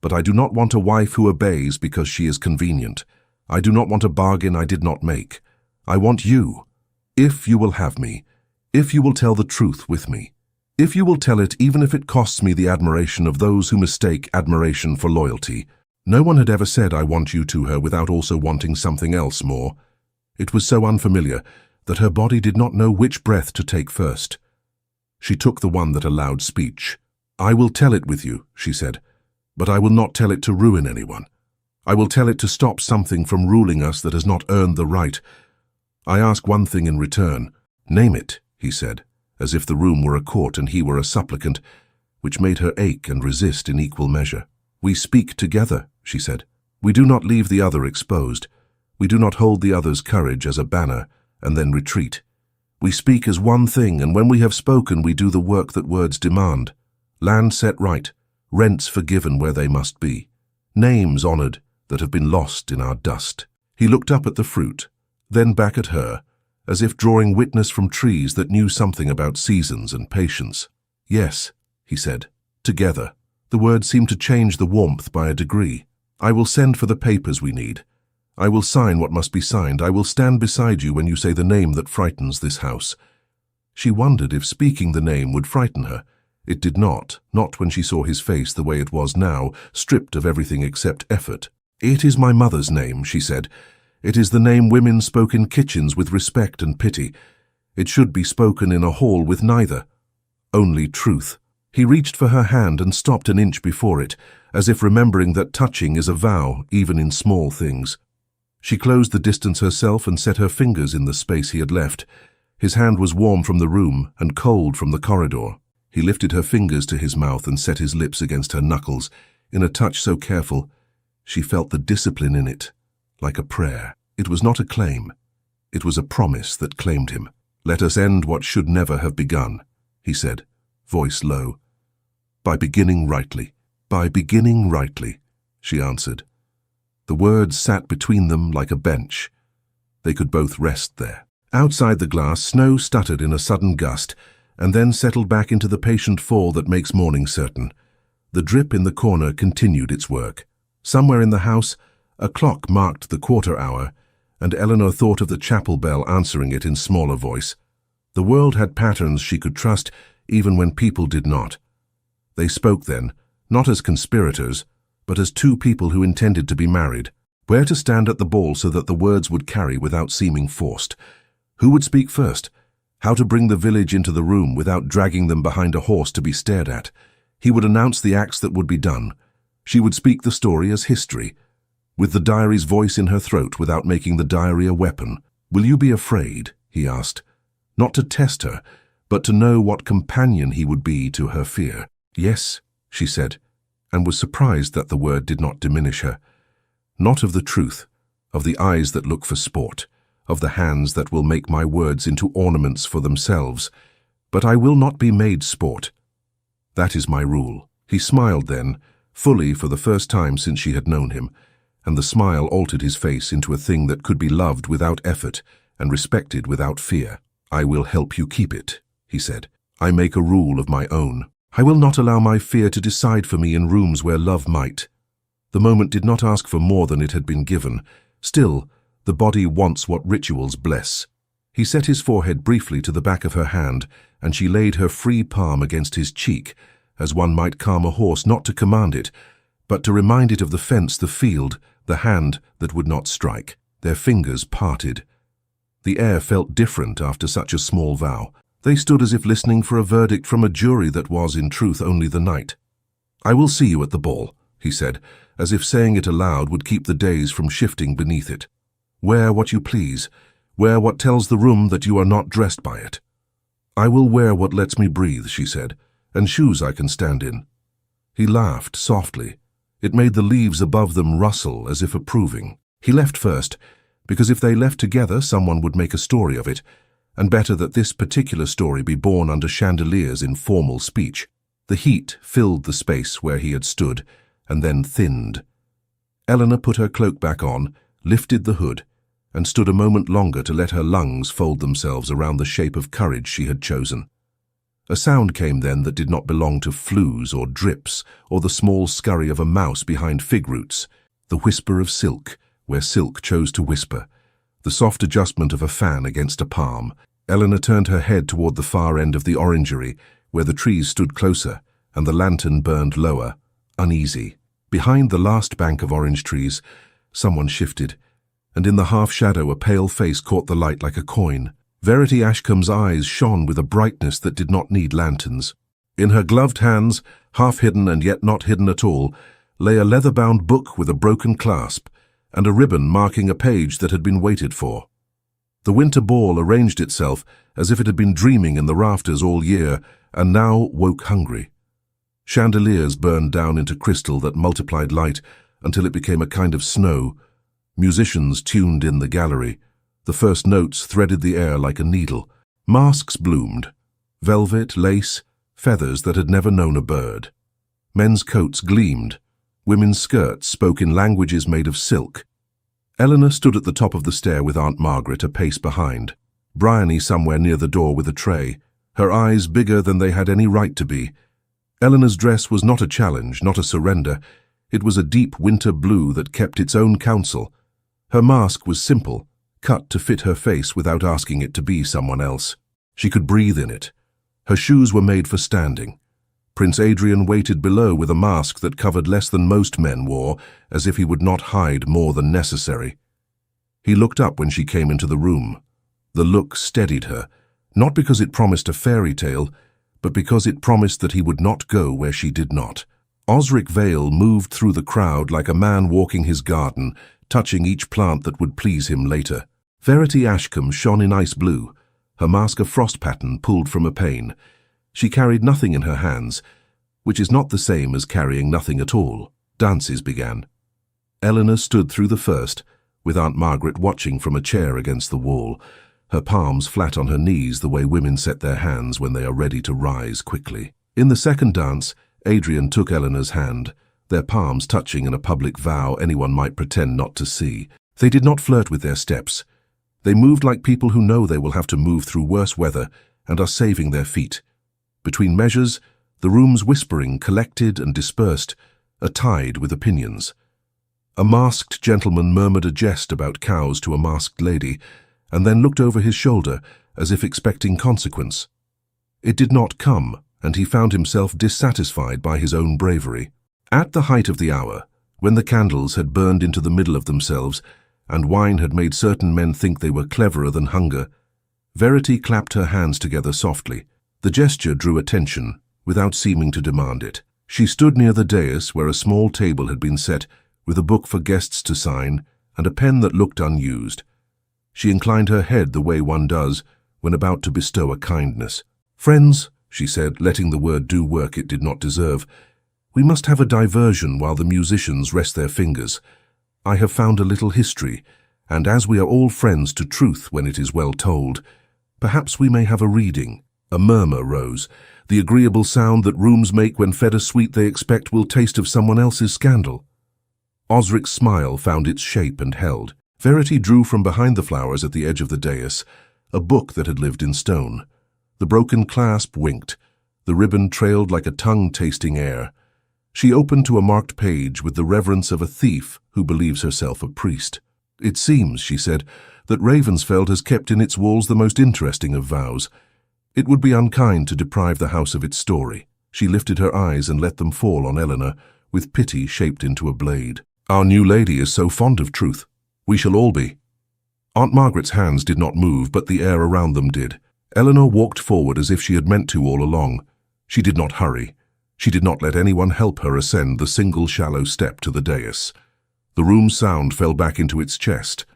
but I do not want a wife who obeys because she is convenient. I do not want a bargain I did not make. I want you. If you will have me, if you will tell the truth with me, if you will tell it even if it costs me the admiration of those who mistake admiration for loyalty." No one had ever said "I want you" to her without also wanting something else more. It was so unfamiliar that her body did not know which breath to take first. She took the one that allowed speech. "I will tell it with you," she said, "but I will not tell it to ruin anyone. I will tell it to stop something from ruling us that has not earned the right. I ask one thing in return." "Name it," he said, as if the room were a court and he were a supplicant, which made her ache and resist in equal measure. "We speak together," she said. "We do not leave the other exposed. We do not hold the other's courage as a banner and then retreat. We speak as one thing, and when we have spoken we do the work that words demand. Land set right, rents forgiven where they must be, names honored that have been lost in our dust. He looked up at the fruit, then back at her, as if drawing witness from trees that knew something about seasons and patience. "Yes," he said, "together." The words seemed to change the warmth by a degree. "I will send for the papers we need. I will sign what must be signed. I will stand beside you when you say the name that frightens this house." She wondered if speaking the name would frighten her. It did not when she saw his face the way it was now, stripped of everything except effort. "It is my mother's name," she said. "It is the name women spoke in kitchens with respect and pity. It should be spoken in a hall with neither. Only truth." He reached for her hand and stopped an inch before it, as if remembering that touching is a vow, even in small things. She closed the distance herself and set her fingers in the space he had left. His hand was warm from the room and cold from the corridor. He lifted her fingers to his mouth and set his lips against her knuckles, in a touch so careful. She felt the discipline in it, like a prayer. It was not a claim. It was a promise that claimed him. "Let us end what should never have begun," he said, voice low. "By beginning rightly." "By beginning rightly," she answered. The words sat between them like a bench. They could both rest there. Outside the glass, snow stuttered in a sudden gust, and then settled back into the patient fall that makes morning certain. The drip in the corner continued its work. Somewhere in the house, a clock marked the quarter hour, and Eleanor thought of the chapel bell answering it in smaller voice. The world had patterns she could trust, even when people did not. They spoke then, not as conspirators, but as two people who intended to be married. Where to stand at the ball so that the words would carry without seeming forced. Who would speak first? How to bring the village into the room without dragging them behind a horse to be stared at. He would announce the acts that would be done. She would speak the story as history, with the diary's voice in her throat without making the diary a weapon. "Will you be afraid?" he asked. Not to test her, but to know what companion he would be to her fear. "Yes," she said, and was surprised that the word did not diminish her. "Not of the truth, of the eyes that look for sport, of the hands that will make my words into ornaments for themselves, but I will not be made sport. That is my rule." He smiled then, fully for the first time since she had known him, and the smile altered his face into a thing that could be loved without effort and respected without fear. "I will help you keep it," he said. "I make a rule of my own. I will not allow my fear to decide for me in rooms where love might." The moment did not ask for more than it had been given. Still, the body wants what rituals bless. He set his forehead briefly to the back of her hand, and she laid her free palm against his cheek, as one might calm a horse, not to command it, but to remind it of the fence, the field, the hand that would not strike. Their fingers parted. The air felt different after such a small vow. They stood as if listening for a verdict from a jury that was, in truth, only the night. "I will see you at the ball," he said, as if saying it aloud would keep the days from shifting beneath it. "Wear what you please. Wear what tells the room that you are not dressed by it." "I will wear what lets me breathe," she said, "and shoes I can stand in." He laughed softly. It made the leaves above them rustle as if approving. He left first, because if they left together, someone would make a story of it, and better that this particular story be born under chandeliers in formal speech. The heat filled the space where he had stood, and then thinned. Eleanor put her cloak back on, lifted the hood, and stood a moment longer to let her lungs fold themselves around the shape of courage she had chosen. A sound came then that did not belong to flues or drips, or the small scurry of a mouse behind fig roots, the whisper of silk, where silk chose to whisper, the soft adjustment of a fan against a palm. Eleanor turned her head toward the far end of the orangery, where the trees stood closer, and the lantern burned lower, uneasy. Behind the last bank of orange trees, someone shifted, and in the half-shadow a pale face caught the light like a coin. Verity Ashcombe's eyes shone with a brightness that did not need lanterns. In her gloved hands, half hidden and yet not hidden at all, lay a leather-bound book with a broken clasp, and a ribbon marking a page that had been waited for. The winter ball arranged itself as if it had been dreaming in the rafters all year, and now woke hungry. Chandeliers burned down into crystal that multiplied light until it became a kind of snow. Musicians tuned in the gallery. The first notes threaded the air like a needle. Masks bloomed, velvet, lace, feathers that had never known a bird. Men's coats gleamed. Women's skirts spoke in languages made of silk. Eleanor stood at the top of the stair with Aunt Margaret a pace behind, Bryony somewhere near the door with a tray, her eyes bigger than they had any right to be. Eleanor's dress was not a challenge, not a surrender. It was a deep winter blue that kept its own counsel. Her mask was simple, cut to fit her face without asking it to be someone else. She could breathe in it. Her shoes were made for standing. Prince Adrian waited below with a mask that covered less than most men wore, as if he would not hide more than necessary. He looked up when she came into the room. The look steadied her, not because it promised a fairy tale, but because it promised that he would not go where she did not. Osric Vale moved through the crowd like a man walking his garden, touching each plant that would please him later. Verity Ashcombe shone in ice blue, her mask a frost pattern pulled from a pane. She carried nothing in her hands, which is not the same as carrying nothing at all. Dances began. Eleanor stood through the first, with Aunt Margaret watching from a chair against the wall, her palms flat on her knees the way women set their hands when they are ready to rise quickly. In the second dance, Adrian took Eleanor's hand, their palms touching in a public vow anyone might pretend not to see. They did not flirt with their steps. They moved like people who know they will have to move through worse weather and are saving their feet. Between measures, the room's whispering collected and dispersed, a tide with opinions. A masked gentleman murmured a jest about cows to a masked lady, and then looked over his shoulder as if expecting consequence. It did not come, and he found himself dissatisfied by his own bravery. At the height of the hour, when the candles had burned into the middle of themselves, and wine had made certain men think they were cleverer than hunger, Verity clapped her hands together softly. The gesture drew attention, without seeming to demand it. She stood near the dais where a small table had been set, with a book for guests to sign, and a pen that looked unused. She inclined her head the way one does when about to bestow a kindness. "Friends," she said, letting the word do work it did not deserve, "we must have a diversion while the musicians rest their fingers. I have found a little history, and as we are all friends to truth when it is well told, perhaps we may have a reading." A murmur rose, the agreeable sound that rooms make when fed a sweet they expect will taste of someone else's scandal. Osric's smile found its shape and held. Verity drew from behind the flowers at the edge of the dais a book that had lived in stone. The broken clasp winked. The ribbon trailed like a tongue-tasting air. She opened to a marked page with the reverence of a thief who believes herself a priest. "It seems," she said, "that Ravensfeld has kept in its walls the most interesting of vows. It would be unkind to deprive the house of its story." She lifted her eyes and let them fall on Eleanor, with pity shaped into a blade. "Our new lady is so fond of truth. We shall all be." Aunt Margaret's hands did not move, but the air around them did. Eleanor walked forward as if she had meant to all along. She did not hurry. She did not let anyone help her ascend the single shallow step to the dais. The room's sound fell back into its chest.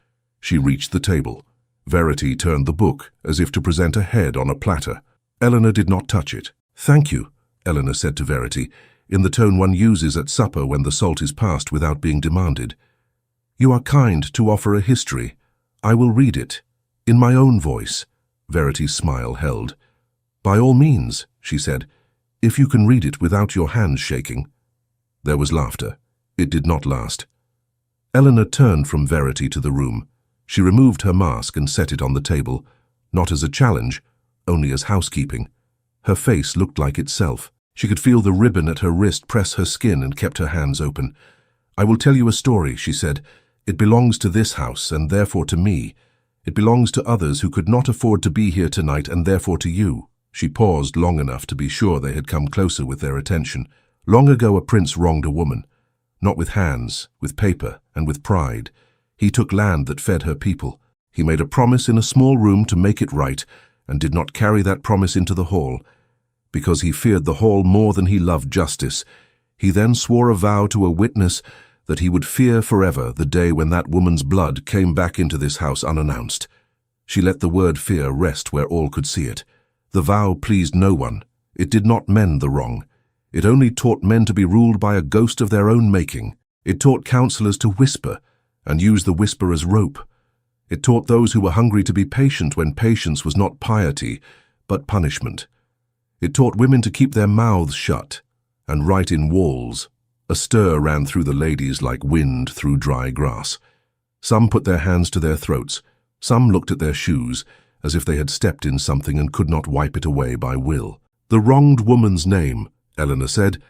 She reached the table. Verity turned the book as if to present a head on a platter. Eleanor did not touch it. "Thank you," Eleanor said to Verity, in the tone one uses at supper when the salt is passed without being demanded. "You are kind to offer a history. I will read it, in my own voice." Verity's smile held. "By all means," she said, "if you can read it without your hands shaking." There was laughter. It did not last. Eleanor turned from Verity to the room. She removed her mask and set it on the table, not as a challenge, only as housekeeping. Her face looked like itself. She could feel the ribbon at her wrist press her skin and kept her hands open. "I will tell you a story," she said. "It belongs to this house, and therefore to me. It belongs to others who could not afford to be here tonight, and therefore to you." She paused long enough to be sure they had come closer with their attention. Long ago a prince wronged a woman. Not with hands, with paper, and with pride. He took land that fed her people. He made a promise in a small room to make it right, and did not carry that promise into the hall. Because he feared the hall more than he loved justice, he then swore a vow to a witness that he would fear forever the day when that woman's blood came back into this house unannounced. She let the word fear rest where all could see it. The vow pleased no one. It did not mend the wrong. It only taught men to be ruled by a ghost of their own making. It taught counselors to whisper, and use the whisper as rope. It taught those who were hungry to be patient when patience was not piety, but punishment. It taught women to keep their mouths shut, and right in walls. A stir ran through the ladies like wind through dry grass. Some put their hands to their throats, some looked at their shoes, as if they had stepped in something and could not wipe it away by will. "The wronged woman's name," Eleanor said,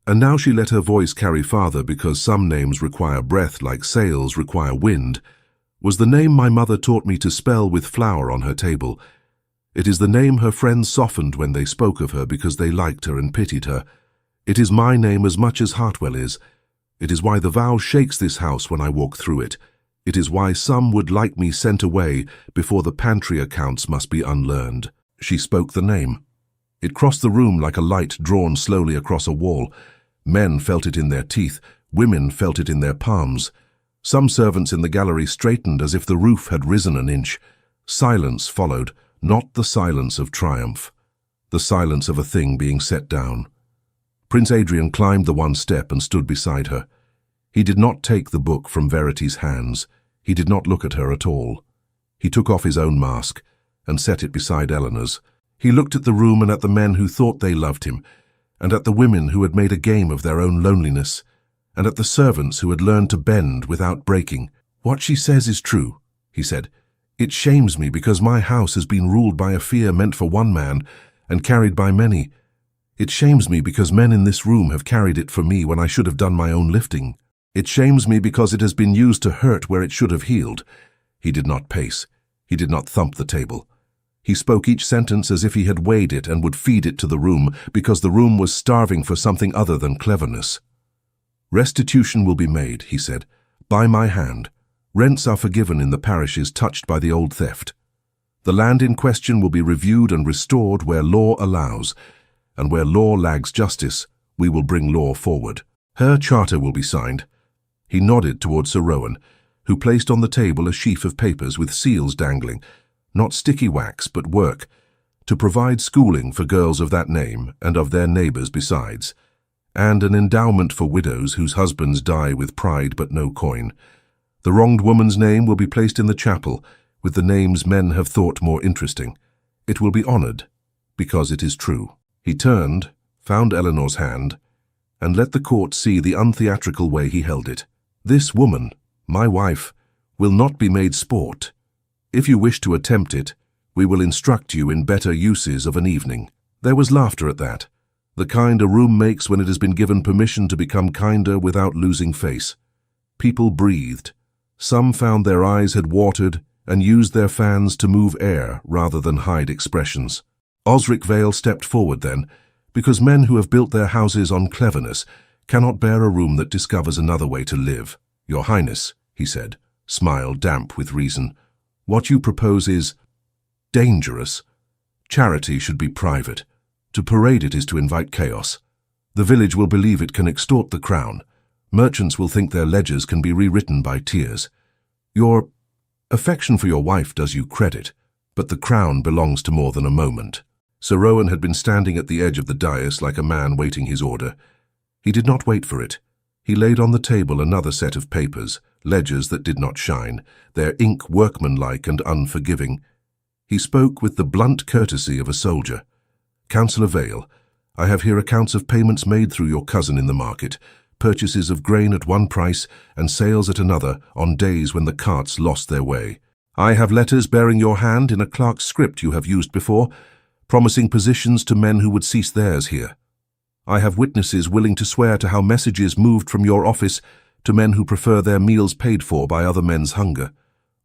and now she let her voice carry farther because some names require breath like sails require wind, "was the name my mother taught me to spell with flour on her table. It is the name her friends softened when they spoke of her because they liked her and pitied her. It is my name as much as Hartwell is. It is why the vow shakes this house when I walk through it. It is why some would like me sent away before the pantry accounts must be unlearned." She spoke the name. It crossed the room like a light drawn slowly across a wall. Men felt it in their teeth, women felt it in their palms. Some servants in the gallery straightened as if the roof had risen an inch. Silence followed, not the silence of triumph, the silence of a thing being set down. Prince Adrian climbed the one step and stood beside her. He did not take the book from Verity's hands. He did not look at her at all. He took off his own mask and set it beside Eleanor's. He looked at the room and at the men who thought they loved him, and at the women who had made a game of their own loneliness, and at the servants who had learned to bend without breaking. "What she says is true," he said. "It shames me because my house has been ruled by a fear meant for one man and carried by many. It shames me because men in this room have carried it for me when I should have done my own lifting. It shames me because it has been used to hurt where it should have healed." He did not pace. He did not thump the table. He spoke each sentence as if he had weighed it and would feed it to the room because the room was starving for something other than cleverness. "Restitution will be made," he said, "by my hand. Rents are forgiven in the parishes touched by the old theft. The land in question will be reviewed and restored where law allows, and where law lags justice, we will bring law forward. Her charter will be signed." He nodded toward Sir Rowan, who placed on the table a sheaf of papers with seals dangling, not sticky wax but work, to provide schooling for girls of that name and of their neighbours besides, and an endowment for widows whose husbands die with pride but no coin. The wronged woman's name will be placed in the chapel with the names men have thought more interesting. It will be honoured because it is true. He turned, found Eleanor's hand, and let the court see the untheatrical way he held it. "This woman, my wife, will not be made sport. If you wish to attempt it, we will instruct you in better uses of an evening." There was laughter at that, the kind a room makes when it has been given permission to become kinder without losing face. People breathed. Some found their eyes had watered and used their fans to move air rather than hide expressions. Osric Vale stepped forward then, because men who have built their houses on cleverness cannot bear a room that discovers another way to live. "Your Highness," he said, smile damp with reason, "what you propose is dangerous. Charity should be private. To parade it is to invite chaos. The village will believe it can extort the crown. Merchants will think their ledgers can be rewritten by tears. Your affection for your wife does you credit, but the crown belongs to more than a moment." Sir Rowan had been standing at the edge of the dais like a man waiting his order. He did not wait for it. He laid on the table another set of papers, ledgers that did not shine, their ink workmanlike and unforgiving. He spoke with the blunt courtesy of a soldier. "Councillor Vale, I have here accounts of payments made through your cousin in the market, purchases of grain at one price and sales at another on days when the carts lost their way. I have letters bearing your hand in a clerk's script you have used before, promising positions to men who would cease theirs here. I have witnesses willing to swear to how messages moved from your office to men who prefer their meals paid for by other men's hunger."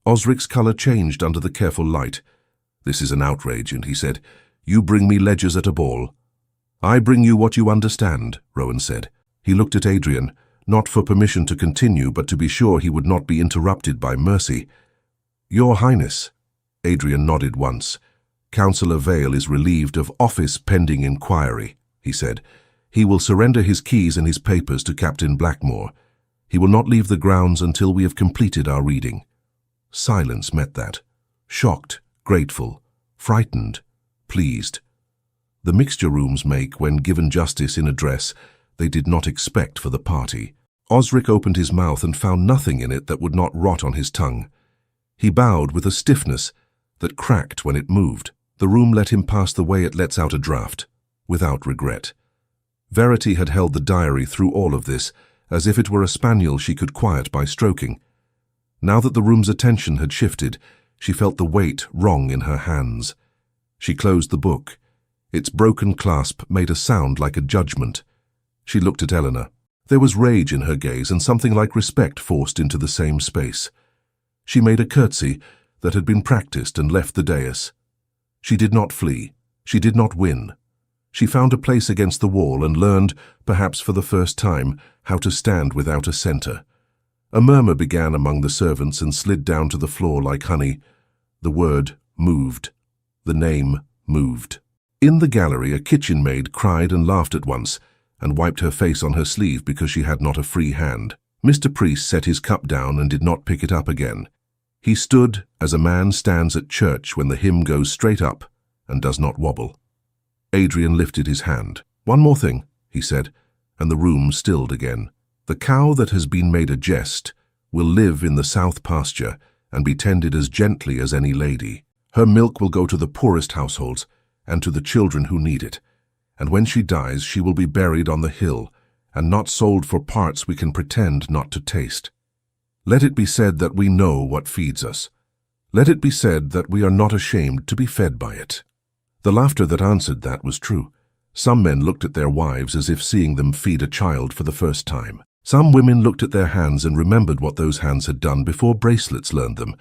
Osric's colour changed under the careful light. "This is an outrage," and he said, "You bring me ledgers at a ball." "I bring you what you understand," Rowan said. He looked at Adrian, not for permission to continue, but to be sure he would not be interrupted by mercy. "Your Highness." Adrian nodded once. "Councillor Vale is relieved of office pending inquiry," he said. "He will surrender his keys and his papers to Captain Blackmore. He will not leave the grounds until we have completed our reading." Silence met that. Shocked, grateful, frightened, pleased. The mixture rooms make when given justice in a dress they did not expect for the party. Osric opened his mouth and found nothing in it that would not rot on his tongue. He bowed with a stiffness that cracked when it moved. The room let him pass the way it lets out a draught, without regret. Verity had held the diary through all of this, as if it were a spaniel she could quiet by stroking. Now that the room's attention had shifted, she felt the weight wrong in her hands. She closed the book. Its broken clasp made a sound like a judgment. She looked at Eleanor. There was rage in her gaze and something like respect forced into the same space. She made a curtsy that had been practiced and left the dais. She did not flee. She did not win. She found a place against the wall and learned, perhaps for the first time, how to stand without a center. A murmur began among the servants and slid down to the floor like honey. The word moved. The name moved. In the gallery, a kitchen maid cried and laughed at once, and wiped her face on her sleeve because she had not a free hand. Mr. Priest set his cup down and did not pick it up again. He stood as a man stands at church when the hymn goes straight up and does not wobble. Adrian lifted his hand. "One more thing," he said, and the room stilled again. "The cow that has been made a jest will live in the south pasture and be tended as gently as any lady. Her milk will go to the poorest households and to the children who need it. And when she dies, she will be buried on the hill, and not sold for parts we can pretend not to taste. Let it be said that we know what feeds us. Let it be said that we are not ashamed to be fed by it." The laughter that answered that was true. Some men looked at their wives as if seeing them feed a child for the first time. Some women looked at their hands and remembered what those hands had done before bracelets learned them.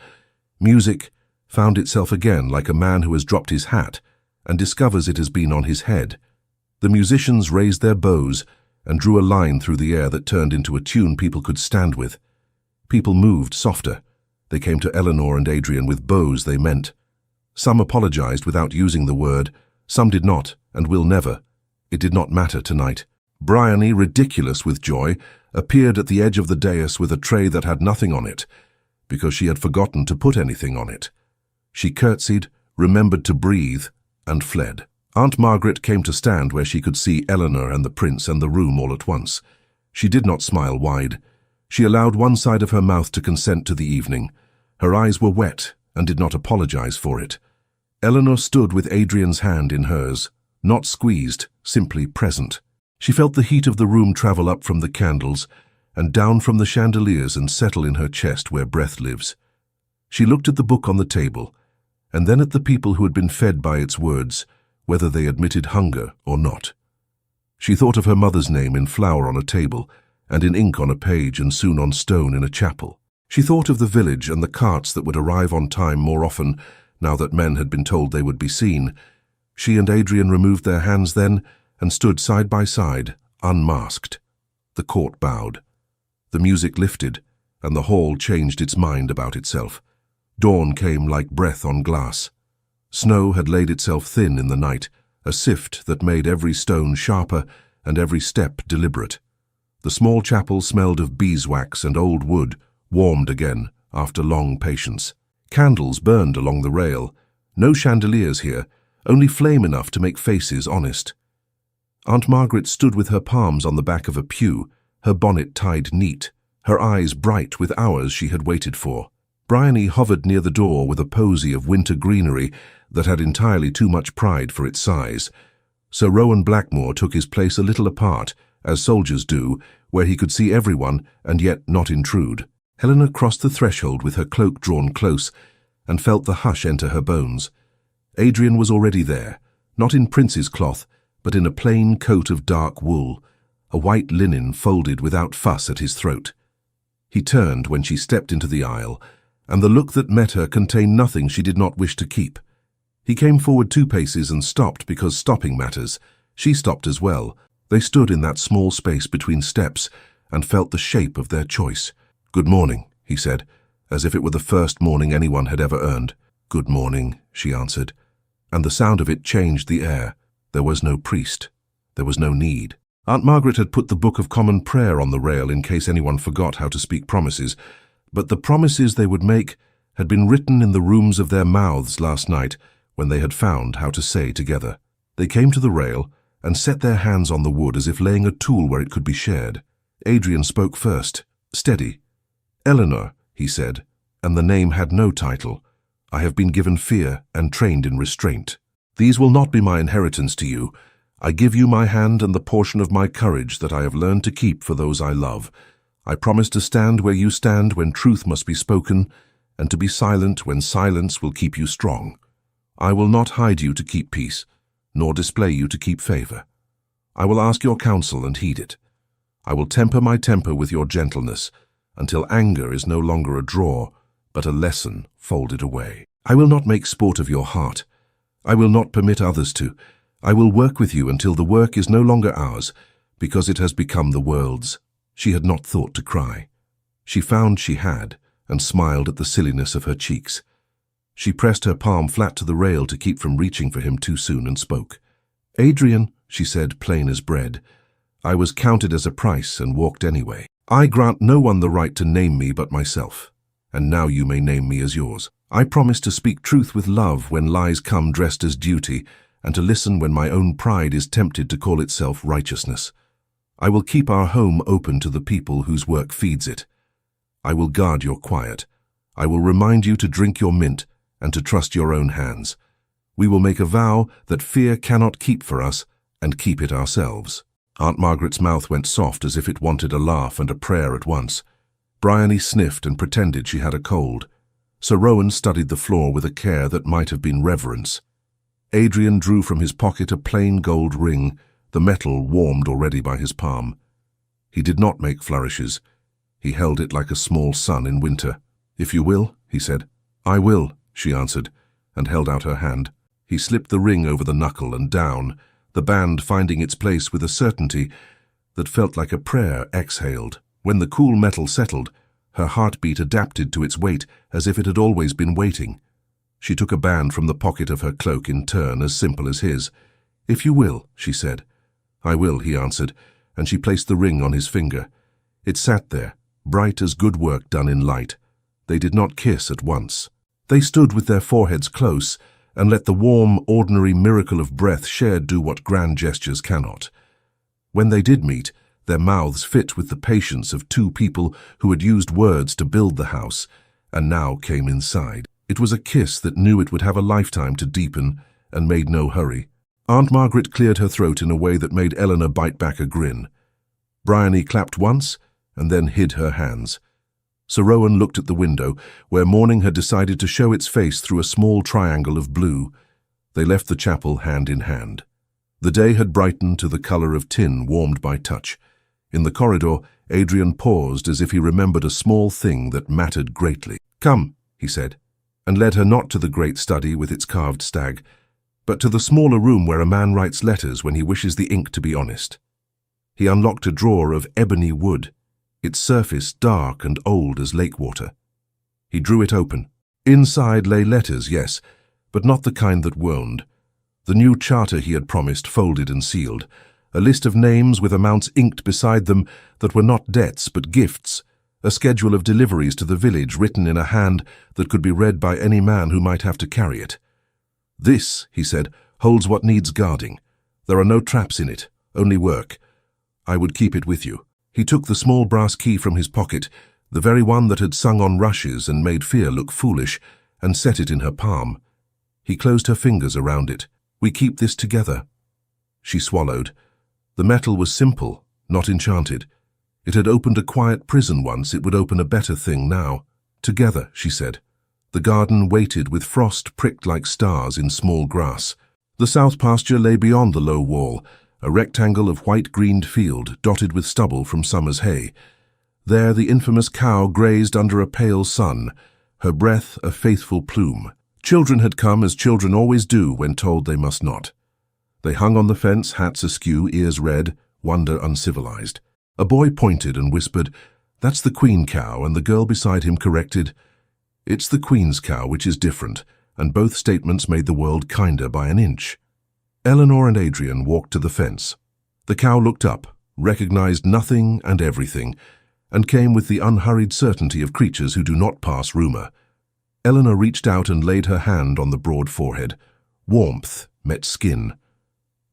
Music found itself again like a man who has dropped his hat and discovers it has been on his head. The musicians raised their bows and drew a line through the air that turned into a tune people could stand with. People moved softer. They came to Eleanor and Adrian with bows they meant. Some apologized without using the word. Some did not, and will never. It did not matter tonight. Bryony, ridiculous with joy, appeared at the edge of the dais with a tray that had nothing on it, because she had forgotten to put anything on it. She curtsied, remembered to breathe, and fled. Aunt Margaret came to stand where she could see Eleanor and the prince and the room all at once. She did not smile wide. She allowed one side of her mouth to consent to the evening. Her eyes were wet and did not apologize for it. Eleanor stood with Adrian's hand in hers, not squeezed, simply present. She felt the heat of the room travel up from the candles and down from the chandeliers and settle in her chest where breath lives. She looked at the book on the table, and then at the people who had been fed by its words, whether they admitted hunger or not. She thought of her mother's name in flour on a table, and in ink on a page, and soon on stone in a chapel. She thought of the village and the carts that would arrive on time more often, now that men had been told they would be seen. She and Adrian removed their hands then, and stood side by side, unmasked. The court bowed. The music lifted, and the hall changed its mind about itself. Dawn came like breath on glass. Snow had laid itself thin in the night, a sift that made every stone sharper and every step deliberate. The small chapel smelled of beeswax and old wood, warmed again after long patience. Candles burned along the rail. No chandeliers here, only flame enough to make faces honest. Aunt Margaret stood with her palms on the back of a pew, her bonnet tied neat, her eyes bright with hours she had waited for. Bryony hovered near the door with a posy of winter greenery that had entirely too much pride for its size. Sir Rowan Blackmore took his place a little apart, as soldiers do, where he could see everyone and yet not intrude. Helena crossed the threshold with her cloak drawn close and felt the hush enter her bones. Adrian was already there, not in prince's cloth, but in a plain coat of dark wool, a white linen folded without fuss at his throat. He turned when she stepped into the aisle, and the look that met her contained nothing she did not wish to keep. He came forward 2 paces and stopped because stopping matters. She stopped as well. They stood in that small space between steps and felt the shape of their choice. "Good morning," he said, as if it were the first morning anyone had ever earned. "Good morning," she answered, and the sound of it changed the air. There was no priest. There was no need. Aunt Margaret had put the Book of Common Prayer on the rail in case anyone forgot how to speak promises, but the promises they would make had been written in the rooms of their mouths last night when they had found how to say together. They came to the rail and set their hands on the wood as if laying a tool where it could be shared. Adrian spoke first. "Steady." "Eleanor," he said, and the name had no title. "I have been given fear and trained in restraint. These will not be my inheritance to you. I give you my hand and the portion of my courage that I have learned to keep for those I love. I promise to stand where you stand when truth must be spoken, and to be silent when silence will keep you strong. I will not hide you to keep peace, nor display you to keep favor. I will ask your counsel and heed it. I will temper my temper with your gentleness, until anger is no longer a draw, but a lesson folded away. I will not make sport of your heart. I will not permit others to. I will work with you until the work is no longer ours, because it has become the world's. She had not thought to cry. She found she had, and smiled at the silliness of her cheeks. She pressed her palm flat to the rail to keep from reaching for him too soon and spoke. "Adrian," she said, plain as bread, "I was counted as a price and walked anyway. I grant no one the right to name me but myself, and now you may name me as yours. I promise to speak truth with love when lies come dressed as duty, and to listen when my own pride is tempted to call itself righteousness. I will keep our home open to the people whose work feeds it. I will guard your quiet. I will remind you to drink your mint and to trust your own hands. We will make a vow that fear cannot keep for us and keep it ourselves." Aunt Margaret's mouth went soft as if it wanted a laugh and a prayer at once. Bryony sniffed and pretended she had a cold. Sir Rowan studied the floor with a care that might have been reverence. Adrian drew from his pocket a plain gold ring, the metal warmed already by his palm. He did not make flourishes. He held it like a small sun in winter. "If you will," he said. "I will," she answered, and held out her hand. He slipped the ring over the knuckle and down, the band finding its place with a certainty that felt like a prayer exhaled. When the cool metal settled, her heartbeat adapted to its weight as if it had always been waiting. She took a band from the pocket of her cloak in turn, as simple as his. "If you will," she said. "I will," he answered, and she placed the ring on his finger. It sat there, bright as good work done in light. They did not kiss at once. They stood with their foreheads close, and let the warm, ordinary miracle of breath shared do what grand gestures cannot. When they did meet, their mouths fit with the patience of two people who had used words to build the house, and now came inside. It was a kiss that knew it would have a lifetime to deepen, and made no hurry. Aunt Margaret cleared her throat in a way that made Eleanor bite back a grin. Bryony clapped once, and then hid her hands. Sir Rowan looked at the window, where morning had decided to show its face through a small triangle of blue. They left the chapel hand in hand. The day had brightened to the colour of tin warmed by touch. In the corridor, Adrian paused as if he remembered a small thing that mattered greatly. "Come," he said, and led her not to the great study with its carved stag, but to the smaller room where a man writes letters when he wishes the ink to be honest. He unlocked a drawer of ebony wood, its surface dark and old as lake water. He drew it open. Inside lay letters, yes, but not the kind that wound. The new charter he had promised folded and sealed, a list of names with amounts inked beside them that were not debts but gifts, a schedule of deliveries to the village written in a hand that could be read by any man who might have to carry it. "This," he said, "holds what needs guarding. There are no traps in it, only work. I would keep it with you." He took the small brass key from his pocket, the very one that had sung on rushes and made fear look foolish, and set it in her palm. He closed her fingers around it. "We keep this together." She swallowed. The metal was simple, not enchanted. It had opened a quiet prison once, it would open a better thing now. "Together," she said. The garden waited with frost pricked like stars in small grass. The south pasture lay beyond the low wall, a rectangle of white-greened field dotted with stubble from summer's hay. There the infamous cow grazed under a pale sun, her breath a faithful plume. Children had come as children always do when told they must not. They hung on the fence, hats askew, ears red, wonder uncivilized. A boy pointed and whispered, "That's the queen cow," and the girl beside him corrected, "It's the queen's cow, which is different," and both statements made the world kinder by an inch. Eleanor and Adrian walked to the fence. The cow looked up, recognized nothing and everything, and came with the unhurried certainty of creatures who do not pass rumor. Eleanor reached out and laid her hand on the broad forehead. Warmth met skin.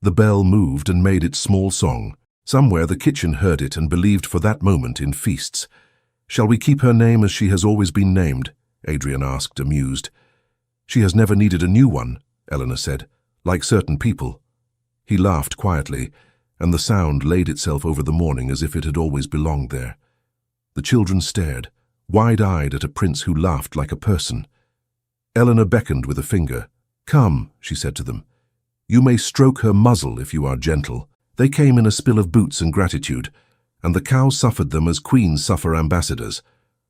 The bell moved and made its small song. Somewhere the kitchen heard it and believed for that moment in feasts. "Shall we keep her name as she has always been named?" Adrian asked, amused. "She has never needed a new one," Eleanor said, "like certain people." He laughed quietly, and the sound laid itself over the morning as if it had always belonged there. The children stared, wide-eyed at a prince who laughed like a person. Eleanor beckoned with a finger. "Come," she said to them. "You may stroke her muzzle if you are gentle." They came in a spill of boots and gratitude, and the cow suffered them as queens suffer ambassadors.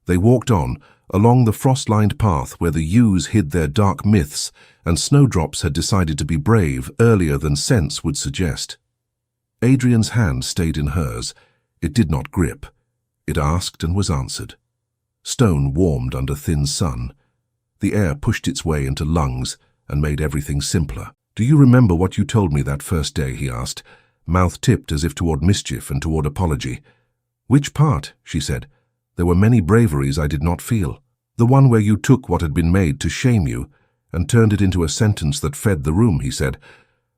They walked on, along the frost-lined path where the ewes hid their dark myths, and Snowdrops had decided to be brave earlier than sense would suggest. Adrian's hand stayed in hers. It did not grip. It asked and was answered. Stone warmed under thin sun. The air pushed its way into lungs and made everything simpler. "Do you remember what you told me that first day?" he asked, mouth tipped as if toward mischief and toward apology. "Which part?" she said. "There were many braveries I did not feel. The one where you took what had been made to shame you and turned it into a sentence that fed the room," he said.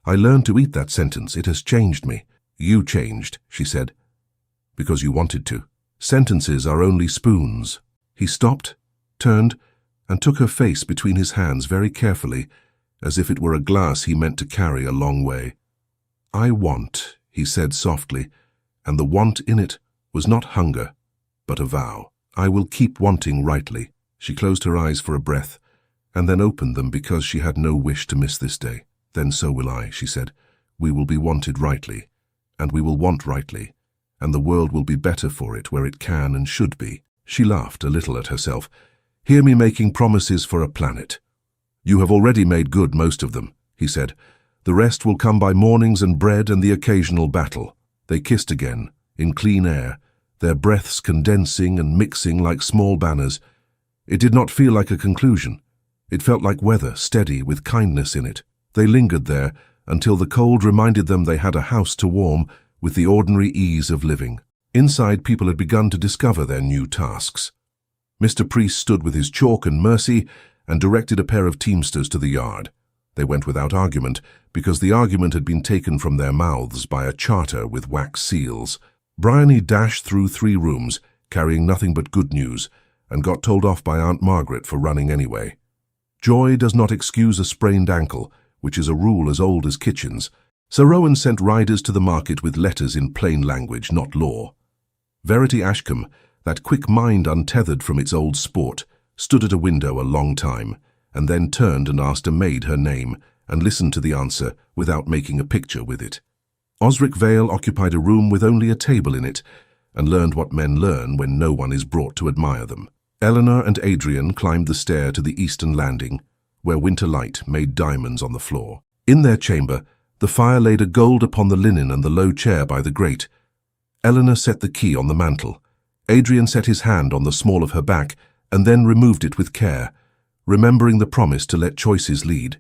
"I learned to eat that sentence. It has changed me." "You changed," she said, "because you wanted to. Sentences are only spoons." He stopped, turned, and took her face between his hands very carefully, as if it were a glass he meant to carry a long way. "I want," he said softly, and the want in it was not hunger, but a vow. "I will keep wanting rightly." She closed her eyes for a breath, and then opened them because she had no wish to miss this day. "Then so will I," she said. "We will be wanted rightly, and we will want rightly, and the world will be better for it where it can and should be." She laughed a little at herself. "Hear me making promises for a planet." "You have already made good most of them," he said. "The rest will come by mornings and bread and the occasional battle." They kissed again, in clean air, their breaths condensing and mixing like small banners. It did not feel like a conclusion. It felt like weather, steady, with kindness in it. They lingered there until the cold reminded them they had a house to warm with the ordinary ease of living. Inside, people had begun to discover their new tasks. Mr. Priest stood with his chalk and mercy and directed a pair of teamsters to the yard. They went without argument, because the argument had been taken from their mouths by a charter with wax seals. Bryony dashed through 3 rooms, carrying nothing but good news, and got told off by Aunt Margaret for running anyway. Joy does not excuse a sprained ankle, which is a rule as old as kitchens. Sir Rowan sent riders to the market with letters in plain language, not law. Verity Ashcombe, that quick mind untethered from its old sport, stood at a window a long time, and then turned and asked a maid her name, and listened to the answer without making a picture with it. Osric Vale occupied a room with only a table in it, and learned what men learn when no one is brought to admire them. Eleanor and Adrian climbed the stair to the eastern landing, where winter light made diamonds on the floor. In their chamber, the fire laid a gold upon the linen and the low chair by the grate. Eleanor set the key on the mantel. Adrian set his hand on the small of her back, and then removed it with care, remembering the promise to let choices lead.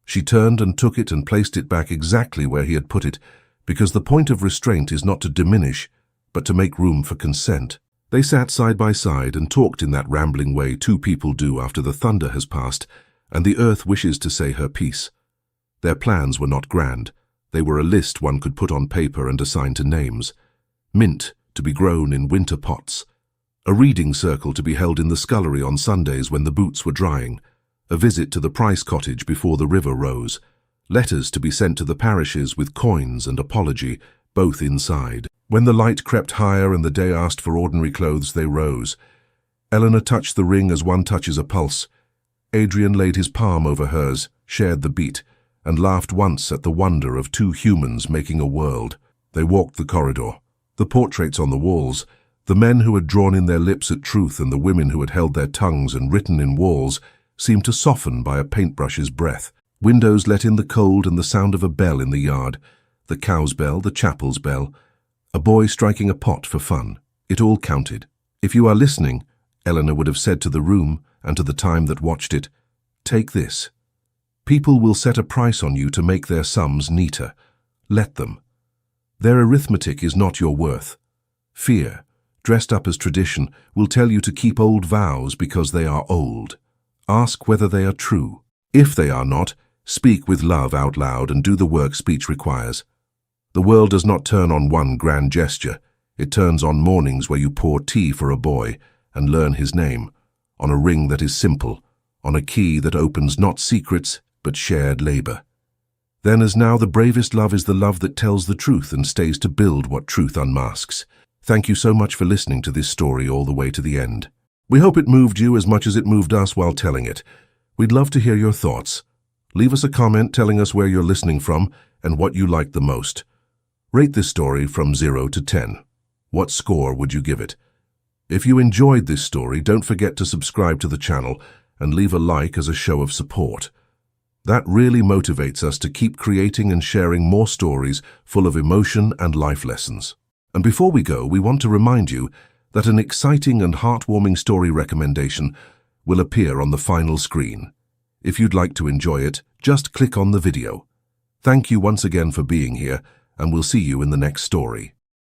She turned and took it and placed it back exactly where he had put it, because the point of restraint is not to diminish, but to make room for consent. They sat side by side and talked in that rambling way 2 people do after the thunder has passed, and the earth wishes to say her piece. Their plans were not grand. They were a list one could put on paper and assign to names. Mint, to be grown in winter pots. A reading circle to be held in the scullery on Sundays when the boots were drying. A visit to the Price cottage before the river rose. Letters to be sent to the parishes with coins and apology, both inside. When the light crept higher and the day asked for ordinary clothes, they rose. Eleanor touched the ring as one touches a pulse. Adrian laid his palm over hers, shared the beat, and laughed once at the wonder of 2 humans making a world. They walked the corridor. The portraits on the walls, the men who had drawn in their lips at truth and the women who had held their tongues and written in walls, seemed to soften by a paintbrush's breath. Windows let in the cold and the sound of a bell in the yard, the cow's bell, the chapel's bell, a boy striking a pot for fun. It all counted. "If you are listening," Eleanor would have said to the room and to the time that watched it, "take this. People will set a price on you to make their sums neater. Let them. Their arithmetic is not your worth. Fear, dressed up as tradition, will tell you to keep old vows because they are old. Ask whether they are true. If they are not, speak with love out loud and do the work speech requires. The world does not turn on one grand gesture. It turns on mornings where you pour tea for a boy and learn his name, on a ring that is simple, on a key that opens not secrets but shared labor. Then as now, the bravest love is the love that tells the truth and stays to build what truth unmasks. Thank you so much for listening to this story all the way to the end. We hope it moved you as much as it moved us while telling it. We'd love to hear your thoughts. Leave us a comment telling us where you're listening from and what you liked the most. Rate this story from 0 to 10. What score would you give it? If you enjoyed this story, don't forget to subscribe to the channel and leave a like as a show of support. That really motivates us to keep creating and sharing more stories full of emotion and life lessons. And before we go, we want to remind you that an exciting and heartwarming story recommendation will appear on the final screen. If you'd like to enjoy it, just click on the video. Thank you once again for being here, and we'll see you in the next story.